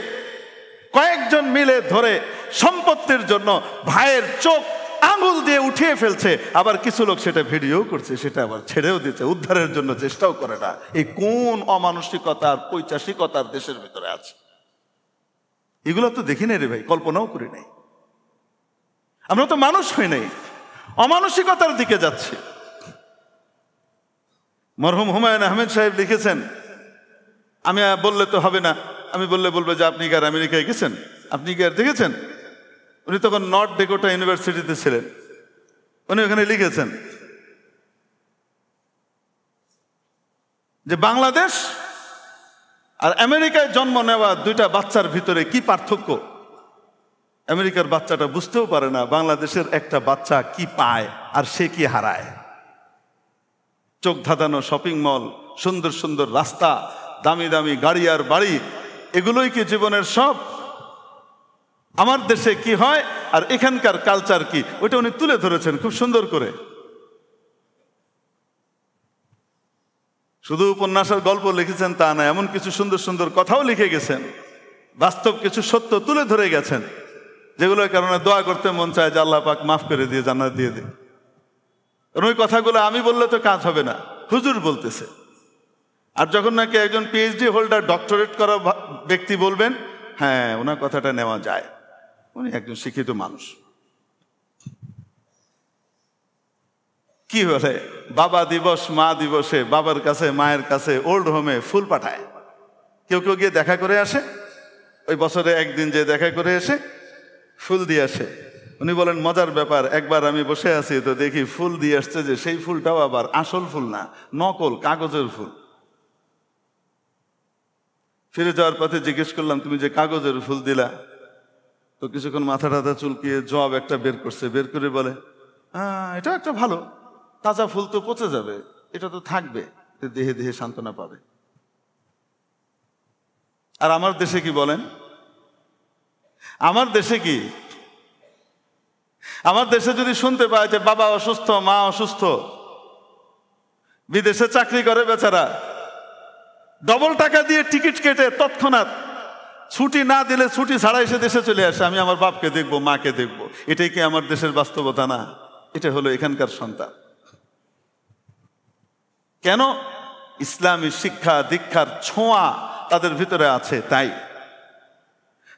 কয়েকজন মিলে ধরে সম্পত্তির জন্য ভাইয়ের চোখ আঙুল দিয়ে উঠিয়ে ফেলছে, আবার কিছু লোক সেটা ভিডিও করছে, সেটা আবার ছেড়েও দিচ্ছে, উদ্ধারের জন্য চেষ্টাও করে না। এই কোন অমানসিকতার, পৈশাসিকতার দেশের ভিতরে আছে? এগুলো তো দেখি নাই রে ভাই, কল্পনাও করি নাই। আমরা তো মানুষ হই নাই, অমানসিকতার দিকে যাচ্ছে। মরহুম হুমায়ুন আহমেদ সাহেব লিখেছেন, আমি বললে তো হবে না, আমি বললে বলবে যে আপনি কি আর আমেরিকায় গেছেন, আপনি কি আর দেখেছেন? উনি তখন নর্থ ডেকোটা ইউনিভার্সিটিতে ছিলেন। উনি ওখানে লিখেছেন যে বাংলাদেশ আর আমেরিকায় জন্ম নেওয়া 2টা বাচ্চার ভিতরে কি পার্থক্য। আমেরিকার বাচ্চাটা বুঝতেও পারে না বাংলাদেশের একটা বাচ্চা কি পায় আর সে কি হারায়। চোখ ধাঁধানো শপিং মল, সুন্দর সুন্দর রাস্তা, দামি দামি গাড়ি আর বাড়ি, এগুলোই কি জীবনের সব? আমার দেশে কি হয় আর এখানকার কালচার কি, ওটা উনি তুলে ধরেছেন খুব সুন্দর করে। শুধু উপন্যাসের গল্প লিখেছেন তা না, এমন কিছু সুন্দর সুন্দর কথাও লিখে গেছেন, বাস্তব কিছু সত্য তুলে ধরে গেছেন, যেগুলোর কারণে দোয়া করতে মন চায় যে আল্লাহ পাক মাফ করে দিয়ে জান্নাত দিয়ে দিন। ওই কথাগুলো আমি বললে তো কাজ হবে না, হুজুর বলতেছে। আর যখন নাকি একজন পিএইচডি হোল্ডার, ডক্টরেট করা ব্যক্তি বলবেন, হ্যাঁ ওনার কথাটা নেওয়া যায়, উনি একজন শিক্ষিত মানুষ। কি বলে, বাবা দিবস, মা দিবসে বাবার কাছে মায়ের কাছে ওল্ড হোমে ফুল পাঠায়। কেউ কেউ গিয়ে দেখা করে আসে, ওই বছরে একদিন যে দেখা করে এসে ফুল দিয়ে আসে। উনি বলেন মজার ব্যাপার, একবার আমি বসে আছি তো দেখি ফুল দিয়ে আসছে, যে সেই ফুলটাও আবার আসল ফুল না, নকল কাগজের ফুল। ফিরে যাওয়ার পথে জিজ্ঞেস করলাম, তুমি যে কাগজের ফুল দিলা, তো কিছুক্ষণ মাথা টাথা চুলকিয়ে জব একটা বের করছে, বের করে বলে, হ্যাঁ এটা একটা ভালো, তাজা ফুল তো পচে যাবে, এটা তো থাকবে, দেহে দেহে সান্ত্বনা পাবে। আর আমার দেশে কি বলেন? আমার দেশে কি, আমার দেশে যদি শুনতে পায় যে বাবা অসুস্থ, মা অসুস্থ, বিদেশে চাকরি করে বেচারা, ডবল টাকা দিয়ে টিকিট কেটে তৎক্ষণাৎ, ছুটি না দিলে ছুটি ছাড়াই সে দেশে চলে আসে, আমি আমার বাপকে দেখবো, মাকে দেখবো। এটাই কি আমার দেশের বাস্তবতা না? এটা হলো এখানকার সন্তান। কেন? ইসলামী শিক্ষা দীক্ষার ছোঁয়া তাদের ভিতরে আছে। তাই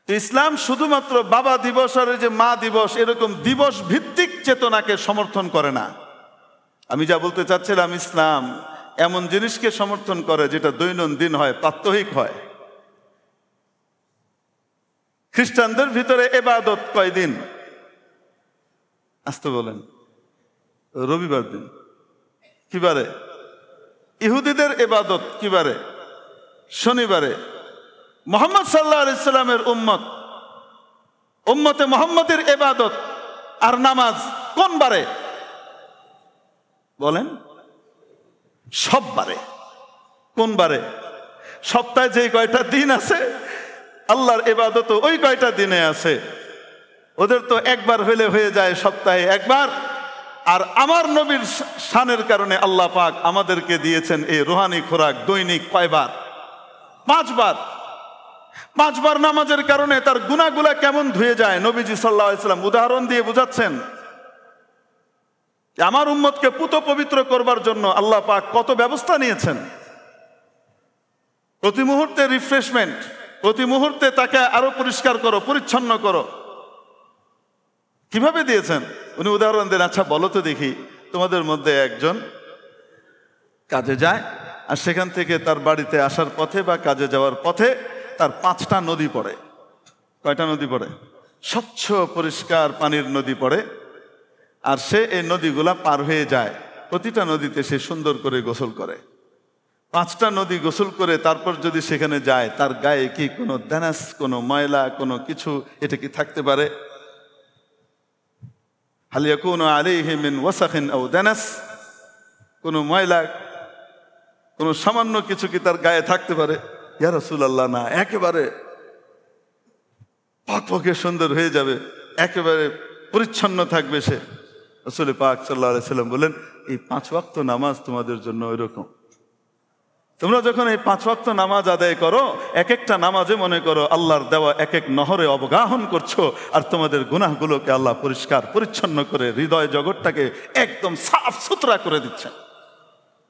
তো ইসলাম শুধুমাত্র বাবা দিবস আর যে মা দিবস এরকম দিবস ভিত্তিক চেতনাকে সমর্থন করে না। আমি যা বলতে চাচ্ছিলাম, ইসলাম এমন জিনিসকে সমর্থন করে যেটা দৈনন্দিন হয়, প্রাত্যহিক হয়। খ্রিস্টানদের ভিতরে ইবাদত কয়দিন? আসতে বলেন, রবিবার দিন। কিবারে? ইহুদিদের ইবাদত কিবারে? শনিবারে। মুহাম্মদ সাল্লাল্লাহু আলাইহি সাল্লামের উম্মতে মুহাম্মদের ইবাদত আর নামাজ কোন বারে? বলেন? সব বারে। কোন বারে? সপ্তাহে যে কয়টা দিন আছে আল্লাহর ইবাদত ওই কয়টা দিনে আছে। ওদের তো একবার হইলে হয়ে যায়, সপ্তাহে একবার। আর আমার নবীর শানের কারণে আল্লাহ পাক আমাদেরকে দিয়েছেন এই রুহানি খোরাক দৈনিক কয়বার? 5 বার। 5 বার নামাজের কারণে তার গুনাহগুলা কেমন ধুয়ে যায় নবীজি সাল্লাল্লাহু আলাইহি ওয়াসাল্লাম উদাহরণ দিয়ে বুঝাচ্ছেন। আমার উম্মতকে পুত পবিত্র করবার জন্য আল্লাহ পাক কত ব্যবস্থা নিয়েছেন। প্রতি মুহূর্তে রিফ্রেশমেন্ট, প্রতি মুহূর্তে তাকে আরো পরিষ্কার করো, পরিচ্ছন্ন করো। কিভাবে দিয়েছেন উনি উদাহরণ দেন। আচ্ছা বলো তো দেখি, তোমাদের মধ্যে একজন কাজে যায় আর সেখান থেকে তার বাড়িতে আসার পথে বা কাজে যাওয়ার পথে তার 5টা নদী পড়ে। কয়টা নদী পড়ে? স্বচ্ছ পরিষ্কার পানির নদী পড়ে। আর সে এই নদীগুলা পার হয়ে যায়, প্রতিটা নদীতে সে সুন্দর করে গোসল করে। 5টা নদী গোসল করে তারপর যদি সেখানে যায়, তার গায়ে কি কোনো দানাস, কোনো ময়লা, কোনো কিছু এটা কি থাকতে পারে? হাল ইয়াকুনু আলাইহি মিন ওয়াসাখিন আও দানাস, কোনো ময়লা, কোনো সামান্য কিছু কি তার গায়ে থাকতে পারে? ইয়া রাসূলুল্লাহ, না, একেবারে পকপকে সুন্দর হয়ে যাবে, একেবারে পরিচ্ছন্ন থাকবে সে। রাসূল পাক সাল্লাল্লাহু আলাইহি সাল্লাম বলেন, এই 5 ওয়াক্ত নামাজ তোমাদের জন্য ওইরকম। তোমরা যখন এই 5 ওয়াক্ত নামাজ আদায় করো, এক একটা নামাজে মনে করো আল্লাহর দেওয়া এক এক নহরে অবগাহন করছো, আর তোমাদের গুনাহগুলোকে আল্লাহ পরিষ্কার পরিচ্ছন্ন করে হৃদয় জগৎটাকে একদম সাফ সুতরা করে দিচ্ছেন।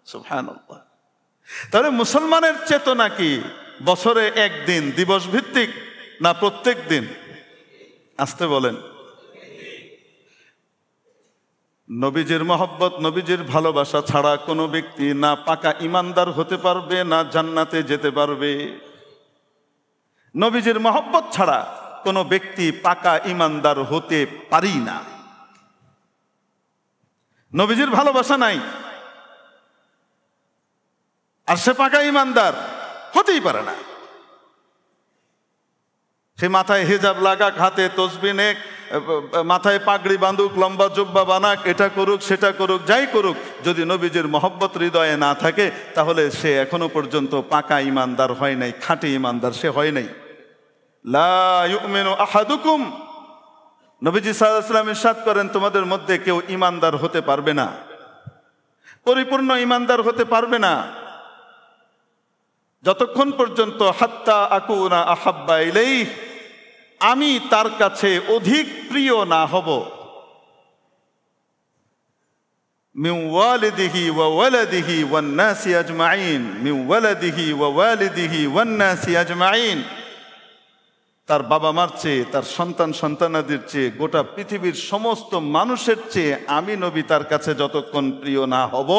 সুবহানাল্লাহ। তাহলে মুসলমানের চেতনা কি বছরে একদিন দিবস ভিত্তিক না প্রত্যেক দিন? আসতে বলেন। নবীজির মহব্বত, নবীজির ভালোবাসা ছাড়া কোনো ব্যক্তি না পাকা ইমানদার হতে পারবে, না জান্নাতে যেতে পারবে। নবীজির মহব্বত ছাড়া কোনো ব্যক্তি পাকা ইমানদার হতে পারি না। নবীজির ভালোবাসা নাই আর সে পাকা ইমানদার হতেই পারে না। সে মাথায় হিজাব লাগাক, হাতে তসবিহ নেক, মাথায় পাগড়ি বাঁধুক, লম্বা জুব্বা বানাক, এটা করুক সেটা করুক, যাই করুক, যদি নবীজির মহব্বত হৃদয়ে না থাকে তাহলে সে এখনো পর্যন্ত পাকা ইমানদার হয় নাই, খাঁটি ইমানদার সে হয় নাই। লা ইউমিনু আহাদুকুম, নবীজি সাল্লাল্লাহু আলাইহি ওয়াসাল্লাম ইরশাদ করেন, তোমাদের মধ্যে কেউ ইমানদার হতে পারবে না, পরিপূর্ণ ইমানদার হতে পারবে না যতক্ষণ পর্যন্ত হাত্তা আকুনা আহাব্বা ইলাইহি, আমি তার কাছে অধিক প্রিয় না হব, মিন ওয়ালিদিহি ওয়া ওয়ালাদিহি ওয়ান নাসি আজমাইন, মিন ওয়ালাদিহি ওয়া ওয়ালিদিহি ওয়ান নাসি আজমাইন, তার বাবা মার চেয়ে, তার সন্তান সন্তানাদির চেয়ে, গোটা পৃথিবীর সমস্ত মানুষের চেয়ে আমি নবী তার কাছে যতক্ষণ প্রিয় না হব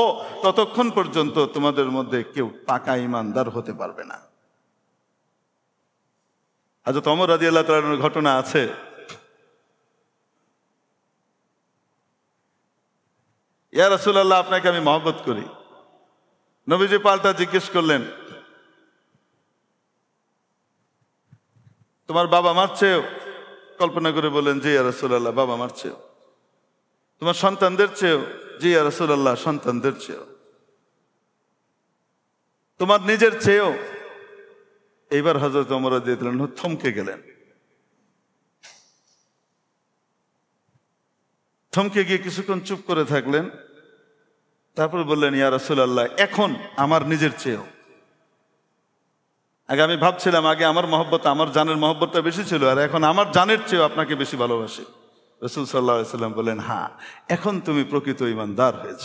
ততক্ষণ পর্যন্ত তোমাদের মধ্যে কেউ পাকা ইমানদার হতে পারবে না। হযরত ওমর রাদিয়াল্লাহু তাআলার ঘটনা আছে। ইয়া রাসূলুল্লাহ, আপনাকে আমি মহব্বত করি। নবীজি পাল্টা জিজ্ঞেস করলেন, তোমার বাবা মার চেয়েও? কল্পনা করে বলেন, জি ইয়া রাসূলুল্লাহ, বাবা মার চেয়েও। তোমার সন্তানদের চেয়েও? জি ইয়া রাসূলুল্লাহ, সন্তানদের চেয়েও। তোমার নিজের চেয়েও? এইবার হযরত ওমর রাদিয়াল্লাহু আনহু থমকে গেলেন। থমকে গিয়ে কিছুক্ষণ চুপ করে থাকলেন, তারপর বললেন, ইয়া রাসূলুল্লাহ, এখন আমার নিজের চেয়েও। আগে আমি ভাবছিলাম, আগে আমার মহব্বত, আমার জানের মহব্বতটা বেশি ছিল, আর এখন আমার জানের চেয়েও আপনাকে বেশি ভালোবাসি। রাসূল সাল্লাল্লাহু আলাইহি ওয়াসাল্লাম বলেন, হ্যাঁ, এখন তুমি প্রকৃত ঈমানদার হয়েছ,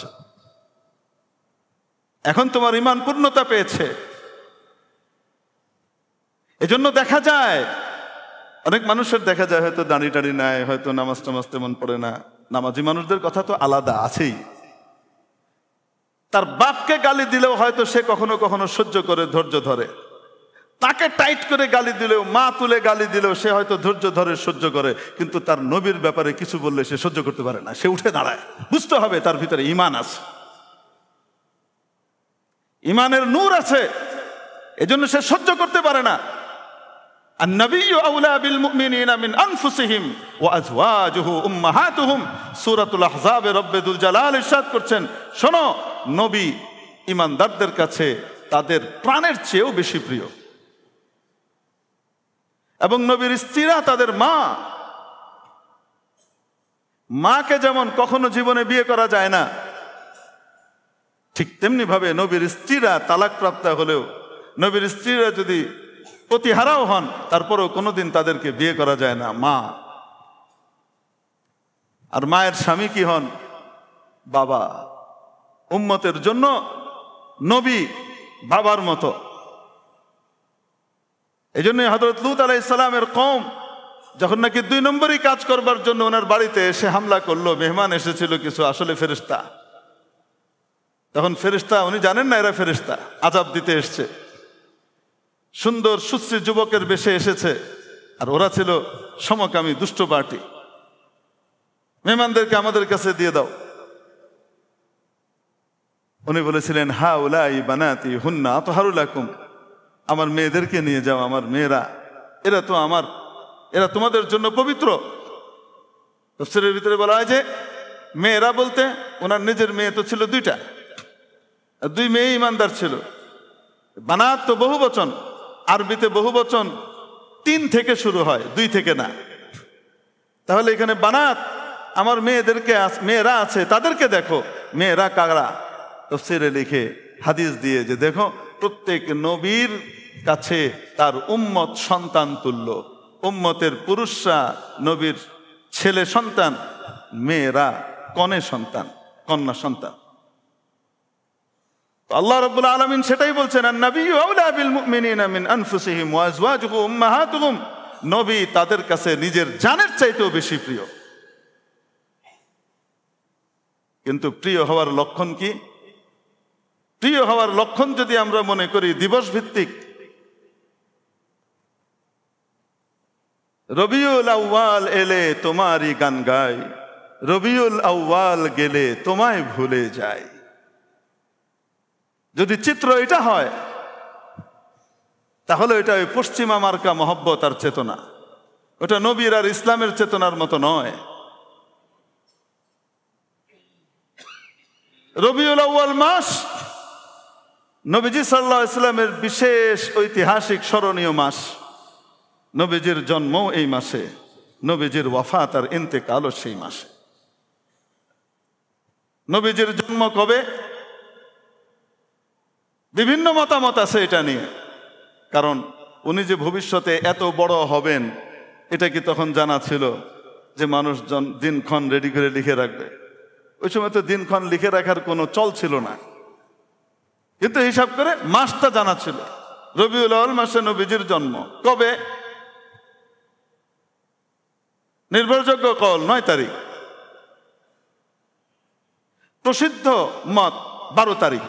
এখন তোমার ঈমান পূর্ণতা পেয়েছে। এজন্য দেখা যায় অনেক মানুষের দেখা যায় হয়তো দাড়ি টাড়ি নাই, হয়তো নামাজ টামাজ তেমন পড়ে না। নামাজি মানুষদের কথা তো আলাদা আছেই। তার বাপকে গালি দিলেও হয়তো সে কখনো কখনো সহ্য করে, ধৈর্য ধরে। তাকে টাইট করে গালি দিলেও, মা তুলে গালি দিলেও সে হয়তো ধৈর্য ধরে, সহ্য করে। কিন্তু তার নবীর ব্যাপারে কিছু বললে সে সহ্য করতে পারে না, সে উঠে দাঁড়ায়। বুঝতে হবে তার ভিতরে ঈমান আছে, ঈমানের নূর আছে, এজন্য সে সহ্য করতে পারে না। আন-নাবিয়্যু আওলা বিল মুমিনিনা মিন আনফুসিহিম ওয়া আজওয়াজুহু উম্মাহাতুহুম। সূরাতুল আহজাবে রব্বুল জালাল ইরশাদ করছেন, শোনো, নবী ঈমানদারদের কাছে তাদের প্রাণের চেয়েও বেশি প্রিয়, এবং নবীর স্ত্রীরা তাদের মা। মাকে যেমন কখনো জীবনে বিয়ে করা যায় না, ঠিক তেমনি ভাবে নবীর স্ত্রীরা তালাকপ্রাপ্তা হলেও, নবীর স্ত্রীরা যদি পতিহারাও হন, তারপরেও কোনোদিন তাদেরকে বিয়ে করা যায় না, মা। আর মায়ের স্বামী কি হন? বাবা। উম্মতের জন্য নবী বাবার মতো। এই জন্য হযরত লূত আলাইহিস সালামের কওম যখন নাকি 2 নম্বরই কাজ করবার জন্য ওনার বাড়িতে এসে হামলা করলো, মেহমান এসেছিল কিছু, আসলে ফেরেশতা। তখন ফেরেশতা, উনি জানেন না এরা ফেরেশতা, আযাব দিতে এসছে। সুন্দর সুশ্রী যুবকের বেশে এসেছে, আর ওরা ছিল সমকামী দুষ্ট পার্টি। মেহমানদেরকে আমাদের কাছে দিয়ে দাও। উনি বলেছিলেন, হাউলাই বানাতি হুন্না আতহারু লাকুম, আমার মেয়েদেরকে নিয়ে যাও, আমার মেয়েরা, এরা তোমাদের জন্য পবিত্র। তাফসীরের ভিতরে বলা হয় যে মেয়েরা বলতে ওনার নিজের মেয়ে তো ছিল 2টা, আর 2 মেয়ে ইমানদার ছিল। বানাত তো বহু বচন, আরবিতে বহু বচন 3 থেকে শুরু হয়, 2 থেকে না। তাহলে এখানে বানাত, আমার মেয়েরা আছে, তাদেরকে দেখো। মেয়েরা কারা? তাফসীরে লিখে, হাদিস দিয়ে, যে দেখো, প্রত্যেক নবীর কাছে তার উম্মত সন্তান তুল্য। উম্মতের পুরুষরা নবীর ছেলে সন্তান, মেয়েরা কনে সন্তান, কন্যা সন্তান। আল্লাহ রাব্বুল আলামিন সেটাই বলছেন, আন-নাবিয়্যু আওলা বিল মুমিনিনা মিন আনফুসিহিম ওয়া আজওয়াজুহু উম্মাহাতুহুম। নবী তাদের কাছে নিজের জানের চাইতেও বেশি প্রিয়। কিন্তু প্রিয় হওয়ার লক্ষণ কি? প্রিয় হওয়ার লক্ষণ যদি আমরা মনে করি দিবস ভিত্তিক, রবিউল আউয়াল এলে তোমারই গান গাই, রবিউল আউয়াল গেলে তোমায় ভুলে যায়। যদি চিত্র এটা হয়, তাহলে এটা ওই পশ্চিমা মার্কা মহব্বত আর চেতনা, ওটা নবীর আর ইসলামের চেতনার মতো নয়। রবিউল আউয়াল মাস নবীজি সাল্লাল্লাহু আলাইহি ওয়াসাল্লামের বিশেষ ঐতিহাসিক স্মরণীয় মাস। নবীজির জন্ম এই মাসে, নবীজির ওয়াফাত আর ইন্তেকালও সেই মাসে। নবীজির জন্ম কবে? বিভিন্ন মতামত আছে এটা নিয়ে। কারণ উনি যে ভবিষ্যতে এত বড় হবেন, এটা কি তখন জানা ছিল যে মানুষজন দিনক্ষণ রেডি করে লিখে রাখবে? ওই সময় তো দিনক্ষণ লিখে রাখার কোনো চল ছিল না, কিন্তু হিসাব করে মাসটা জানা ছিল। রবিউল আউয়াল মাসে নবীজির জন্ম। কবে? নির্ভরযোগ্য কল 9 তারিখ। প্রসিদ্ধ মত 12 তারিখ।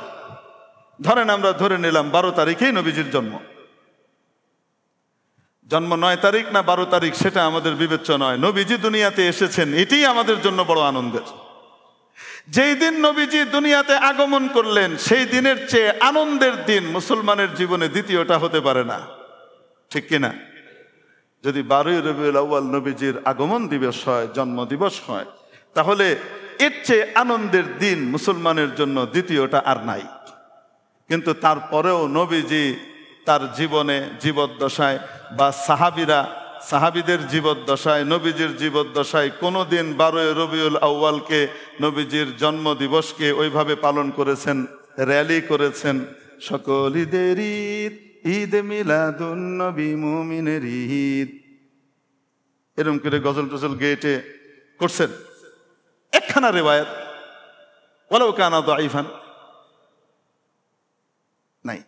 ধরেন আমরা ধরে নিলাম 12 তারিখেই নবীজির জন্ম। জন্ম 9 তারিখ না 12 তারিখ সেটা আমাদের বিবেচ্য নয়। নবীজি দুনিয়াতে এসেছেন, এটাই আমাদের জন্য বড় আনন্দের। যেই দিন নবীজি দুনিয়াতে আগমন করলেন, সেই দিনের চেয়ে আনন্দের দিন মুসলমানের জীবনে দ্বিতীয়টা হতে পারে না, ঠিক কিনা? যদি 12ই রবিউল আউয়াল নবীজির আগমন দিবস হয়, জন্ম দিবস হয়, তাহলে এর চেয়ে আনন্দের দিন মুসলমানের জন্য দ্বিতীয়টা আর নাই। কিন্তু তারপরেও নবীজি তার জীবনে, জীবদ্দশায় বা সাহাবিদের জীবদ্দশায়, নবীজির জীবদ্দশায় কোনোদিন 12ই রবিউল আউয়ালকে, নবীজির জন্ম দিবসকে ওইভাবে পালন করেছেন, র্যালি করেছেন। সকল ঈদের ঈদ, ঈদ মিলাদুন নবী মুমিনের ঈদ, এরকম করে গজল টজল গেয়েটে করছেন। একখানা রিওয়ায়াত ওয়ালাউ কানা দাঈফান নাই।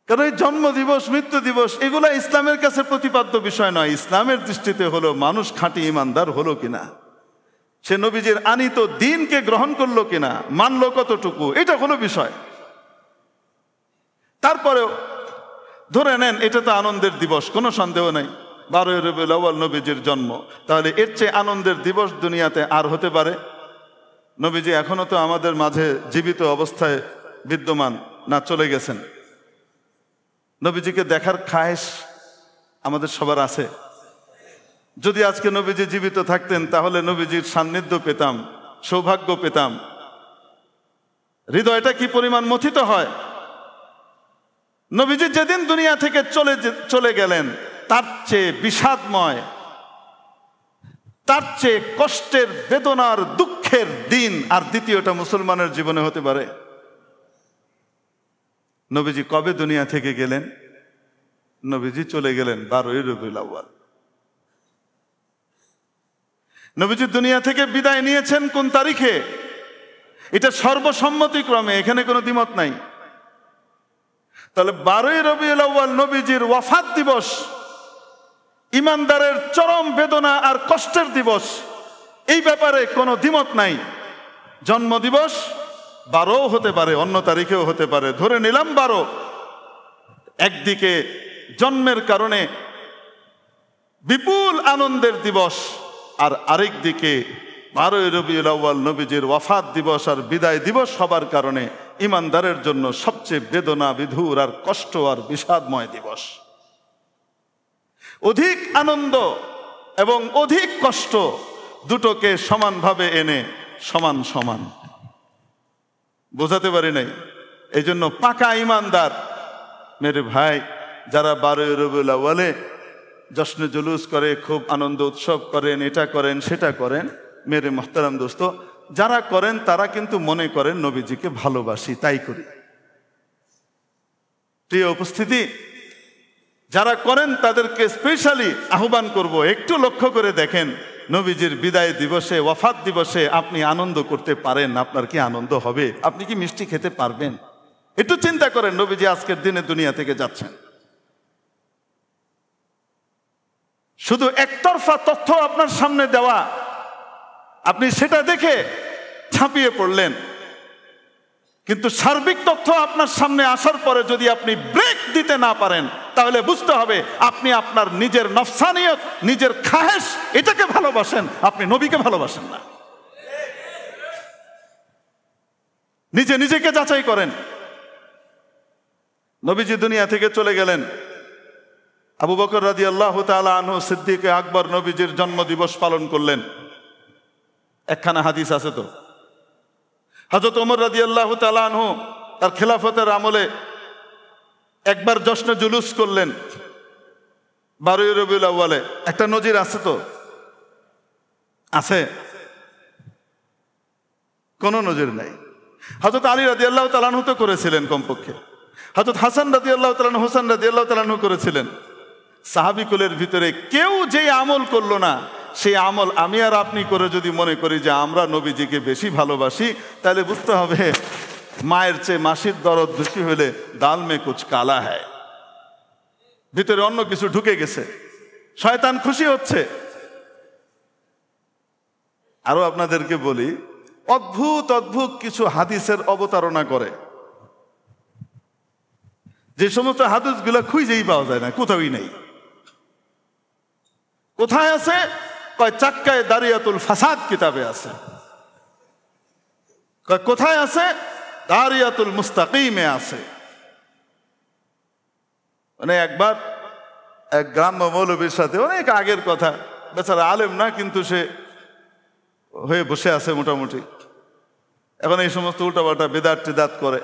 কারণ এই জন্ম দিবস, মৃত্যু দিবস এগুলা ইসলামের কাছে প্রতিপাদ্য বিষয় নয়। ইসলামের দৃষ্টিতে হলো মানুষ খাঁটি ইমানদার হলো কিনা, সে নবীজির আনিত দ্বীনকে গ্রহণ করলো কিনা, মানলো কতটুকু, এটা হলো বিষয়। তারপরেও ধরে নেন এটা তো আনন্দের দিবস, কোনো সন্দেহ নাই, 12ই রবিউল আউয়াল নবীজির জন্ম। তাহলে এর চেয়ে আনন্দের দিবস দুনিয়াতে আর হতে পারে? নবীজি এখনো তো আমাদের মাঝে জীবিত অবস্থায় বিদ্যমান, না চলে গেছেন? নবীজিকে দেখার খায়েশ আমাদের সবার আছে। যদি আজকে নবীজি জীবিত থাকতেন তাহলে নবীজির সান্নিধ্য পেতাম, সৌভাগ্য পেতাম। হৃদয়টা কি পরিমাণ মথিত হয়। নবীজি যেদিন দুনিয়া থেকে চলে গেলেন তার চেয়ে বিষাদময়, তার চেয়ে কষ্টের, বেদনার, দুঃখের দিন আর দ্বিতীয়টা মুসলমানের জীবনে হতে পারে? নবীজি কবে দুনিয়া থেকে গেলেন? নবীজি চলে গেলেন 12ই রবিউল আউয়াল। নবীজি দুনিয়া থেকে বিদায় নিয়েছেন কোন তারিখে? এটা সর্বসম্মতিক্রমে, এখানে কোনো দ্বিমত নাই। তাহলে 12ই রবিউল আউয়াল নবীজির ওয়াফাত দিবস, ইমানদারের চরম বেদনা আর কষ্টের দিবস, এই ব্যাপারে কোনো দ্বিমত নাই। জন্ম দিবস 12 হতে পারে, অন্য তারিখেও হতে পারে, ধরে নিলাম 12। একদিকে জন্মের কারণে বিপুল আনন্দের দিবস, আর আরেক দিকে 12ই রবিউল আউয়াল নবীজির ওয়াফাত দিবস আর বিদায় দিবস হবার কারণে ইমানদারের জন্য সবচেয়ে বেদনা বিধুর আর কষ্ট আর বিষাদময় দিবস। অধিক আনন্দ এবং অধিক কষ্ট দুটোকে সমানভাবে এনে সমান সমান বোঝাতে পারি নাই। এই জন্য পাকা ইমানদার মেরে ভাই যারা 12ই রবিউল আউয়ালে জশ্নে জুলুস করে, খুব আনন্দ উৎসব করেন, এটা করেন সেটা করেন, মেরে মোহতারাম দোস্ত, যারা করেন তারা কিন্তু মনে করেন নবীজিকে ভালোবাসি তাই করি। প্রিয় উপস্থিতি, যারা করেন তাদেরকে স্পেশালি আহ্বান করব, একটু লক্ষ্য করে দেখেন নবীজির বিদায় দিবসে, ওয়াফাত দিবসে আপনি আনন্দ করতে পারেন? আপনার কি আনন্দ হবে? আপনি কি মিষ্টি খেতে পারবেন? একটু চিন্তা করেন, নবীজি আজকের দিনে দুনিয়া থেকে যাচ্ছেন। শুধু একতরফা তথ্য আপনার সামনে দেওয়া, আপনি সেটা দেখে ঝাঁপিয়ে পড়লেন, কিন্তু সার্বিক তথ্য আপনার সামনে আসার পরে যদি আপনি ব্রেক দিতে না পারেন তাহলে বুঝতে হবে আপনি আপনার নিজের নফসানিয়ত, নিজের খাহেশ, এটাকে ভালোবাসেন, আপনি নবীকে ভালোবাসেন না। নিজেকে যাচাই করেন। নবীজি দুনিয়া থেকে চলে গেলেন। আবু বকর রাদিয়াল্লাহু তাআলা আনহু সিদ্দিক আকবর নবীজির জন্মদিবস পালন করলেন। একখানা হাদিস আছে তো, হযরত ওমর রাদিয়াল্লাহু তাআলা আনহু তার খেলাফতের আমলে একবার জশ্নে জুলুস করলেন 12ই রবিউল আউয়ালে। একটা নজির আছে তো? আছে? কোনো নজির নাই। হযরত আলী রাদিয়াল্লাহু তাআলা আনহু তো করেছিলেন কমপক্ষে, হযরত হাসান রাদিয়াল্লাহু তাআলা আনহু, হোসেন রাদিয়াল্লাহু তাআলা আনহু করেছিলেন। সাহাবীকুলের ভিতরে কেউ যেই আমল করলো না, সেই আমল আমি আর আপনি করে যদি মনে করি যে আমরা নবীজিকে বেশি ভালোবাসি, তাহলে বুঝতে হবে মায়ের চেয়ে মাসির দরদ বেশি হলে দাল মে কুছ কালা হ্যায়, ভিতরে অন্য কিছু ঢুকে গেছে, শয়তান খুশি হচ্ছে। আরো আপনাদেরকে বলি, অদ্ভুত অদ্ভুত কিছু হাদিসের অবতারণা করে, যে সমস্ত হাদিসগুলো খুঁজেই পাওয়া যায় না, কোথাওই নেই। কোথায় আছে? কয় চাক্কায় দারিয়াতুল ফাসাদ কিতাবে আছে। কয় কোথায় আছে? দারিয়াতুল মুস্তাকিমে আছে। মানে একবার এক গ্রাম্য মৌলবীর সাথে, অনেক আগের কথা, বেচারা আলেম না, কিন্তু সে হয়ে বসে আছে মোটামুটি। এখন এই সমস্ত উল্টাপাল্টা বেদাত টেদাত করে।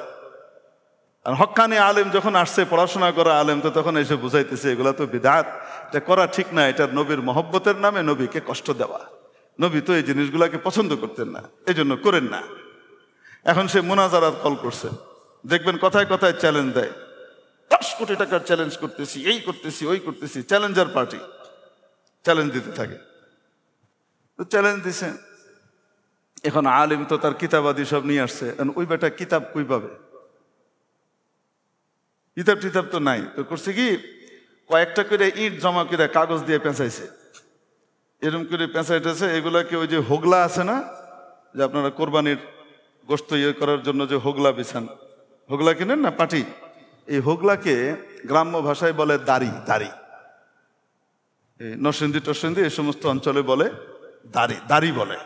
আর হক্কানি আলেম যখন আসছে, পড়াশোনা করা আলেম, তো তখন এসে বুঝাইতেছে এগুলা তো বিদআত, এটা করা ঠিক না, এটা নবীর মহব্বতের নামে নবীকে কষ্ট দেওয়া। নবী তো এই জিনিসগুলাকে পছন্দ করতেন না, এই জন্য করেন না। এখন সে মুনাজারাত কল করছে, দেখবেন কথায় কথায় চ্যালেঞ্জ দেয়, 10 কোটি টাকার চ্যালেঞ্জ করতেছি, এই করতেছি, ওই করতেছি, চ্যালেঞ্জার পার্টি চ্যালেঞ্জ দিতে থাকে। তো চ্যালেঞ্জ দিছে, এখন আলেম তো তার কিতাবাদি সব নিয়ে আসছে, ওই বেটা কিতাব কই পাবে? কিতাব টিতাব তো নাই। তো করছে কি, কয়েকটা করে ইট জমা করে কাগজ দিয়ে পেঁচাইছে, এরকম করে পেঁচাইতেছে। এগুলাকে ওই যে হোগলা আছে না, যে আপনারা কোরবানির গোশত ইয়ে করার জন্য যে হোগলা বিছান, হোগলা কিনেন না পাটি, এই হোগলাকে গ্রাম্য ভাষায় বলে দাড়ি। দাড়ি এই নরসিংদী টরসিংদী এই সমস্ত অঞ্চলে বলে দাড়ি, দাড়ি বলে।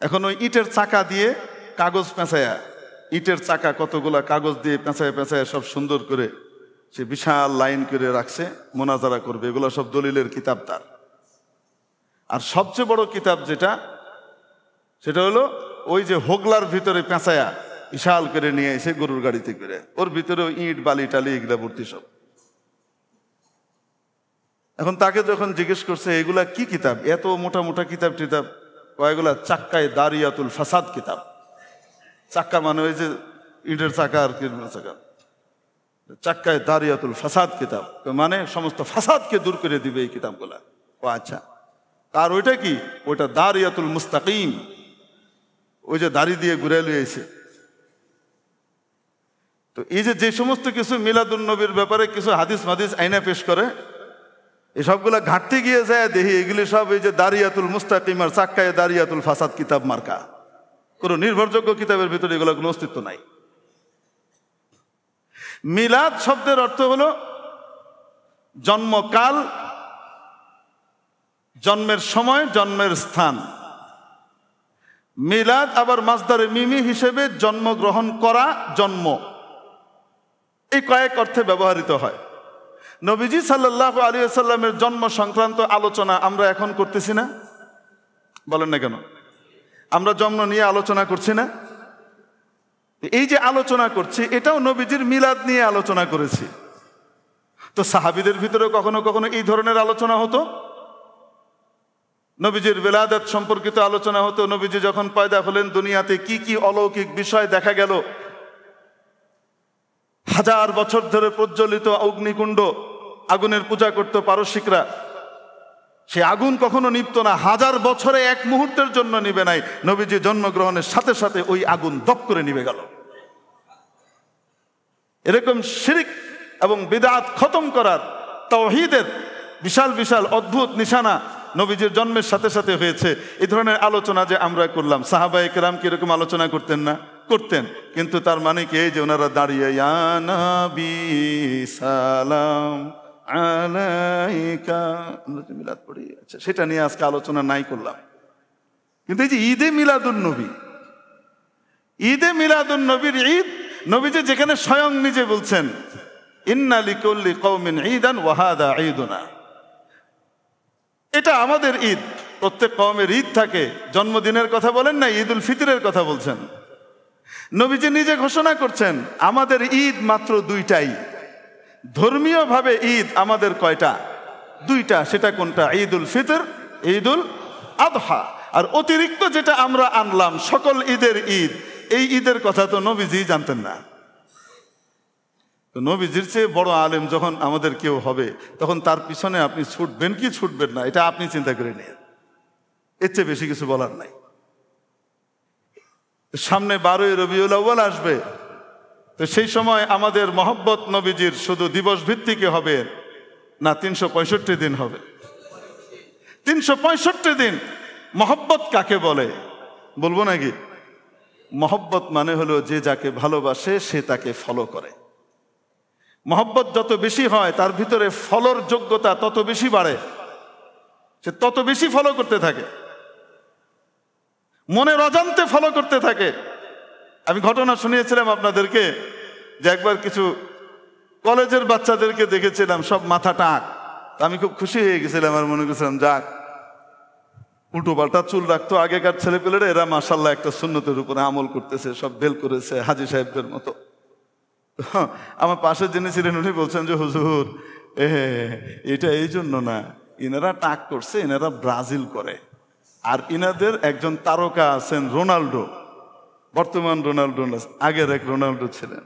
এখন ওই ইটের চাকা দিয়ে কাগজ পেঁচায়া ইটের চাকা কতগুলা কাগজ দিয়ে পেঁচায় পেঁচায় সব সুন্দর করে সে বিশাল লাইন করে রাখছে, মোনাজারা করবে, এগুলো সব দলিলের কিতাব তার। আর সবচেয়ে বড় কিতাব যেটা, সেটা হলো ওই যে হোগলার ভিতরে পেঁচায়া বিশাল করে নিয়ে এসে গরুর গাড়িতে করে, ওর ভিতরে ইট বালি টালি এগুলা ভর্তি সব। এখন তাকে যখন জিজ্ঞেস করছে এগুলা কি কিতাব, এত মোটা মোটা কিতাব টিতাব, এগুলা চাক্কায় দারিয়াতুল ফাসাদ কিতাব। চাক্কা মানে ওই যে ইটের চাকা আর কি চাকা, চাক্কায় দারিয়াতুল ফাসাদ কিতাব মানে সমস্ত ফাসাদকে দূর করে দিবে এই কিতাবগুলা। ও আচ্ছা, আর ওইটা কি? ওইটা দারিয়াতুল মুস্তাকিম, ওই যে দাড়ি দিয়ে ঘুরে লইয়েছে। তো এই যে সমস্ত কিছু মিলাদুন নবীর ব্যাপারে কিছু হাদিস মাদিস আইনা পেশ করে, এসবগুলা ঘাটতে গিয়ে যায় দেখি এগুলি সব এই যে দারিয়াতুল মুস্তাকিম আর চাক্কায় দারিয়াতুল ফাসাদ কিতাব মার্কা, কোনো নির্ভরযোগ্য কিতাবের ভিতরে এগুলো কোনো অস্তিত্ব নাই। মিলাদ শব্দের অর্থ হলো জন্মকাল, জন্মের সময়, জন্মের স্থান। মিলাদ আবার মাসদারে মিমি হিসেবে জন্মগ্রহণ করা, জন্ম, এই কয়েক অর্থে ব্যবহৃত হয়। নবীজি সাল্লাল্লাহু আলাইহি ওয়াসাল্লামের জন্ম সংক্রান্ত আলোচনা আমরা এখন করতেছি না? বলেন না কেন? আমরা জন্ম নিয়ে আলোচনা করছি না? এই যে আলোচনা করছি এটাও নবীজির মিলাদ নিয়ে আলোচনা করেছি। তো সাহাবীদের ভিতরে কখনো কখনো এই ধরনের আলোচনা হতো, নবীজির বেলাদত সম্পর্কিত আলোচনা হতো। নবীজি যখন পয়দা হলেন দুনিয়াতে কি কি অলৌকিক বিষয় দেখা গেল, 1000 বছর ধরে প্রজ্বলিত অগ্নিকুণ্ড, আগুনের পূজা করত পারসিকরা, সে আগুন কখনো নিভত না, 1000 বছরে এক মুহূর্তের জন্য নিবে নাই। নবীজি জন্মগ্রহণের সাথে সাথে ওই আগুন দপ করে নিভে গেল। এরকম শিরক এবং বিদআত খতম করার, তাওহীদের বিশাল বিশাল অদ্ভুত নিশানা নবীজির জন্মের সাথে সাথে হয়েছে। এই ধরনের আলোচনা যে আমরা করলাম, সাহাবায়ে কেরাম কি এরকম আলোচনা করতেন না? করতেন। কিন্তু তার মানে কি এই যে ওনারা দাঁড়িয়ে ইয়া নবী সালাম আলাইকা আমরা তো মিলাদ পড়ি, আচ্ছা সেটা নিয়ে আজকে আলোচনা নাই করলাম। কিন্তু এই যে ঈদে মিলাদুন নবী, ঈদে মিলাদুন নবীর ঈদ, নবীজি যেখানে স্বয়ং নিজে বলছেন ইন্না লিকুল্লি কওমিন ঈদান ওয়া হাদা ঈদুনা, এটা আমাদের ঈদ। প্রত্যেক কওমের ঈদ থাকে, জন্মদিনের কথা বলেন না, ঈদুল ফিতরের কথা বলছেন। নবীজি নিজে ঘোষণা করছেন আমাদের ঈদ মাত্র 2টাই। ধর্মীয় ভাবে ঈদ আমাদের কয়টা? 2টা। সেটা কোনটা? ঈদুল ফিতর, ঈদুল আদহা। আর অতিরিক্ত যেটা আমরা আনলাম সকল ঈদের ঈদ, এই ঈদের কথা তো নবীজি জানতেন না। তো নবীজির চেয়ে বড় আলেম যখন আমাদের কেউ হবে, তখন তার পিছনে আপনি ছুটবেন কি ছুটবেন না, এটা আপনি চিন্তা করে নিন। এর চেয়ে বেশি কিছু বলার নাই। সামনে 12ই রবিউল আউয়াল আসবে, তো সেই সময় আমাদের মহব্বত নবীজির শুধু দিবস ভিত্তিকে হবে না, 365 দিন হবে। 365 দিন। মহব্বত কাকে বলে বলবো নাকি? মহব্বত মানে হলো যে যাকে ভালোবাসে সে তাকে ফলো করে। মহব্বত যত বেশি হয় তার ভিতরে ফলোর যোগ্যতা তত বেশি বাড়ে, সে তত বেশি ফলো করতে থাকে, মনের অজান্তে ফলো করতে থাকে। আমি ঘটনা শুনিয়েছিলাম আপনাদেরকে যে একবার কিছু কলেজের বাচ্চাদেরকে দেখেছিলাম সব মাথা টাক। আমি খুব খুশি হয়ে গেছিলাম আর মনে করছিলাম যাক, উল্টো পাল্টা চুল রাখতো আগেকার ছেলেপেলেরা, এরা মাশাল্লাহ একটা সুন্নতের উপরে আমল করতেছে, সব বেল করেছে হাজী সাহেবদের মতো। আমার পাশে যিনি ছিলেন উনি বলছেন যে হুজুর এটা এই জন্য না, ইনারা টাক করছে, ইনারা ব্রাজিল করে, আর ইনাদের একজন তারকা আছেন রোনাল্ডো, বর্তমান রোনাল্ডো না, আগের এক রোনাল্ডো ছিলেন।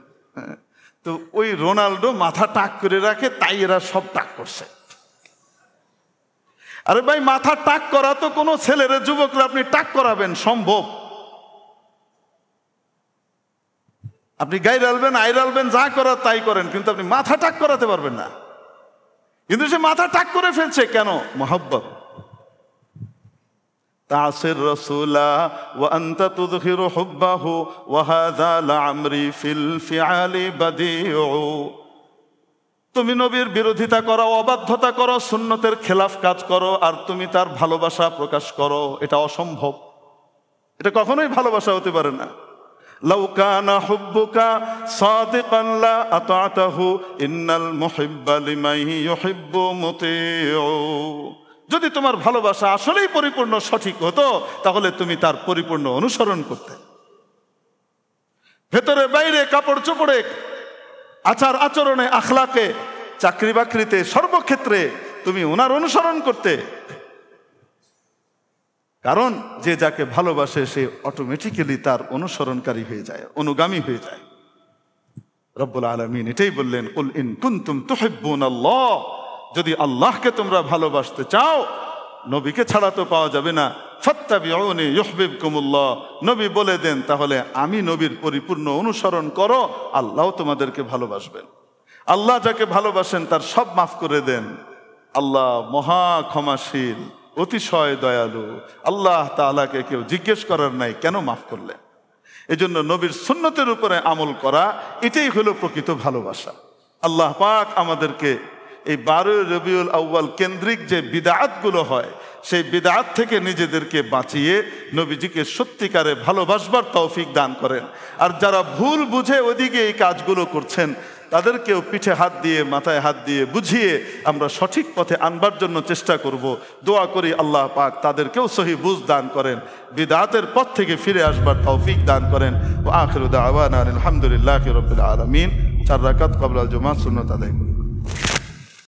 তো ওই রোনাল্ডো মাথা টাক করে রাখে, তাই এরা সব টাক করছে। আরে ভাই, মাথা টাক করা তো কোনো ছেলেরা, যুবকরা আপনি টাক করাবেন সম্ভব? আপনি গাইরালবেন, আইরালবেন, যা করার তাই করেন, কিন্তু আপনি মাথা টাক করাতে পারবেন না। কিন্তু সে মাথা টাক করে ফেলছে কেন? মহব্বত। তাসির রাসূলা ওয়া আনতা তুযহিরু হুব্বাহু ওয়া হাযা লা'amরি ফিল ফিআলি বাদিউ। তুমি নবীর বিরোধিতা করো, অবাধ্যতা করো, সুন্নতের খেলাফ কাজ করো, আর তুমি তার ভালোবাসা প্রকাশ করো, এটা অসম্ভব। এটা কখনোই ভালোবাসা হতে পারে না। লাউ কানা হুব্বুকা সাদিকান লা আতাতাহু ইন্নাল মুহিব্বা লিমান ইউহিব্বু মুতিউ। যদি তোমার ভালোবাসা আসলেই পরিপূর্ণ সঠিক হতো তাহলে তুমি তার পরিপূর্ণ অনুসরণ করতে। ভেতরে বাইরে, কাপড় চোপড়ে, আচার আচরণে, আখলাকে, চাকরি বাকরিতে, সর্বক্ষেত্রে তুমি ওনার অনুসরণ করতে। কারণ যে যাকে ভালোবাসে সে অটোমেটিক্যালি তার অনুসরণকারী হয়ে যায়, অনুগামী হয়ে যায়। রব্বুল আলামিন এটাই বললেন, কুল ইন কুনতুম তুহিব্বুনাল্লাহ, যদি আল্লাহকে তোমরা ভালোবাসতে চাও, নবীকে ছাড়া তো পাওয়া যাবে না, ফাত্তাবিউনি ইউহিব্বুকুমুল্লাহ, নবী বলে দেন তাহলে আমি নবীর পরিপূর্ণ অনুসরণ করো, আল্লাহ তোমাদেরকে ভালোবাসবেন। আল্লাহ যাকে ভালোবাসেন তার সব মাফ করে দেন। আল্লাহ মহা ক্ষমাশীল, অতিশয় দয়ালু। আল্লাহ তাআলাকে কেউ জিজ্ঞেস করার নাই কেন মাফ করলেন। এজন্য নবীর সুন্নতের উপরে আমল করা, এটাই হলো প্রকৃত ভালোবাসা। আল্লাহ পাক আমাদেরকে এই 12 রবিউল আউয়াল কেন্দ্রিক যে বিদআতগুলো হয় সেই বিদআত থেকে নিজেদেরকে বাঁচিয়ে নবীজিকে সত্যিকারে ভালোবাসবার তৌফিক দান করেন। আর যারা ভুল বুঝে ওদিকে এই কাজগুলো করছেন তাদেরকেও পিঠে হাত দিয়ে, মাথায় হাত দিয়ে বুঝিয়ে আমরা সঠিক পথে আনবার জন্য চেষ্টা করব। দোয়া করি আল্লাহ পাক তাদেরকেও সহি বুঝ দান করেন, বিদআতের পথ থেকে ফিরে আসবার তৌফিক দান করেন। ওয়া আখিরু দাওয়ানা আলহামদুলিল্লাহি রাব্বিল আলামিন। 4 রাকাত ক্বাবলাল জুমআহ সুন্নাত আদায় করি।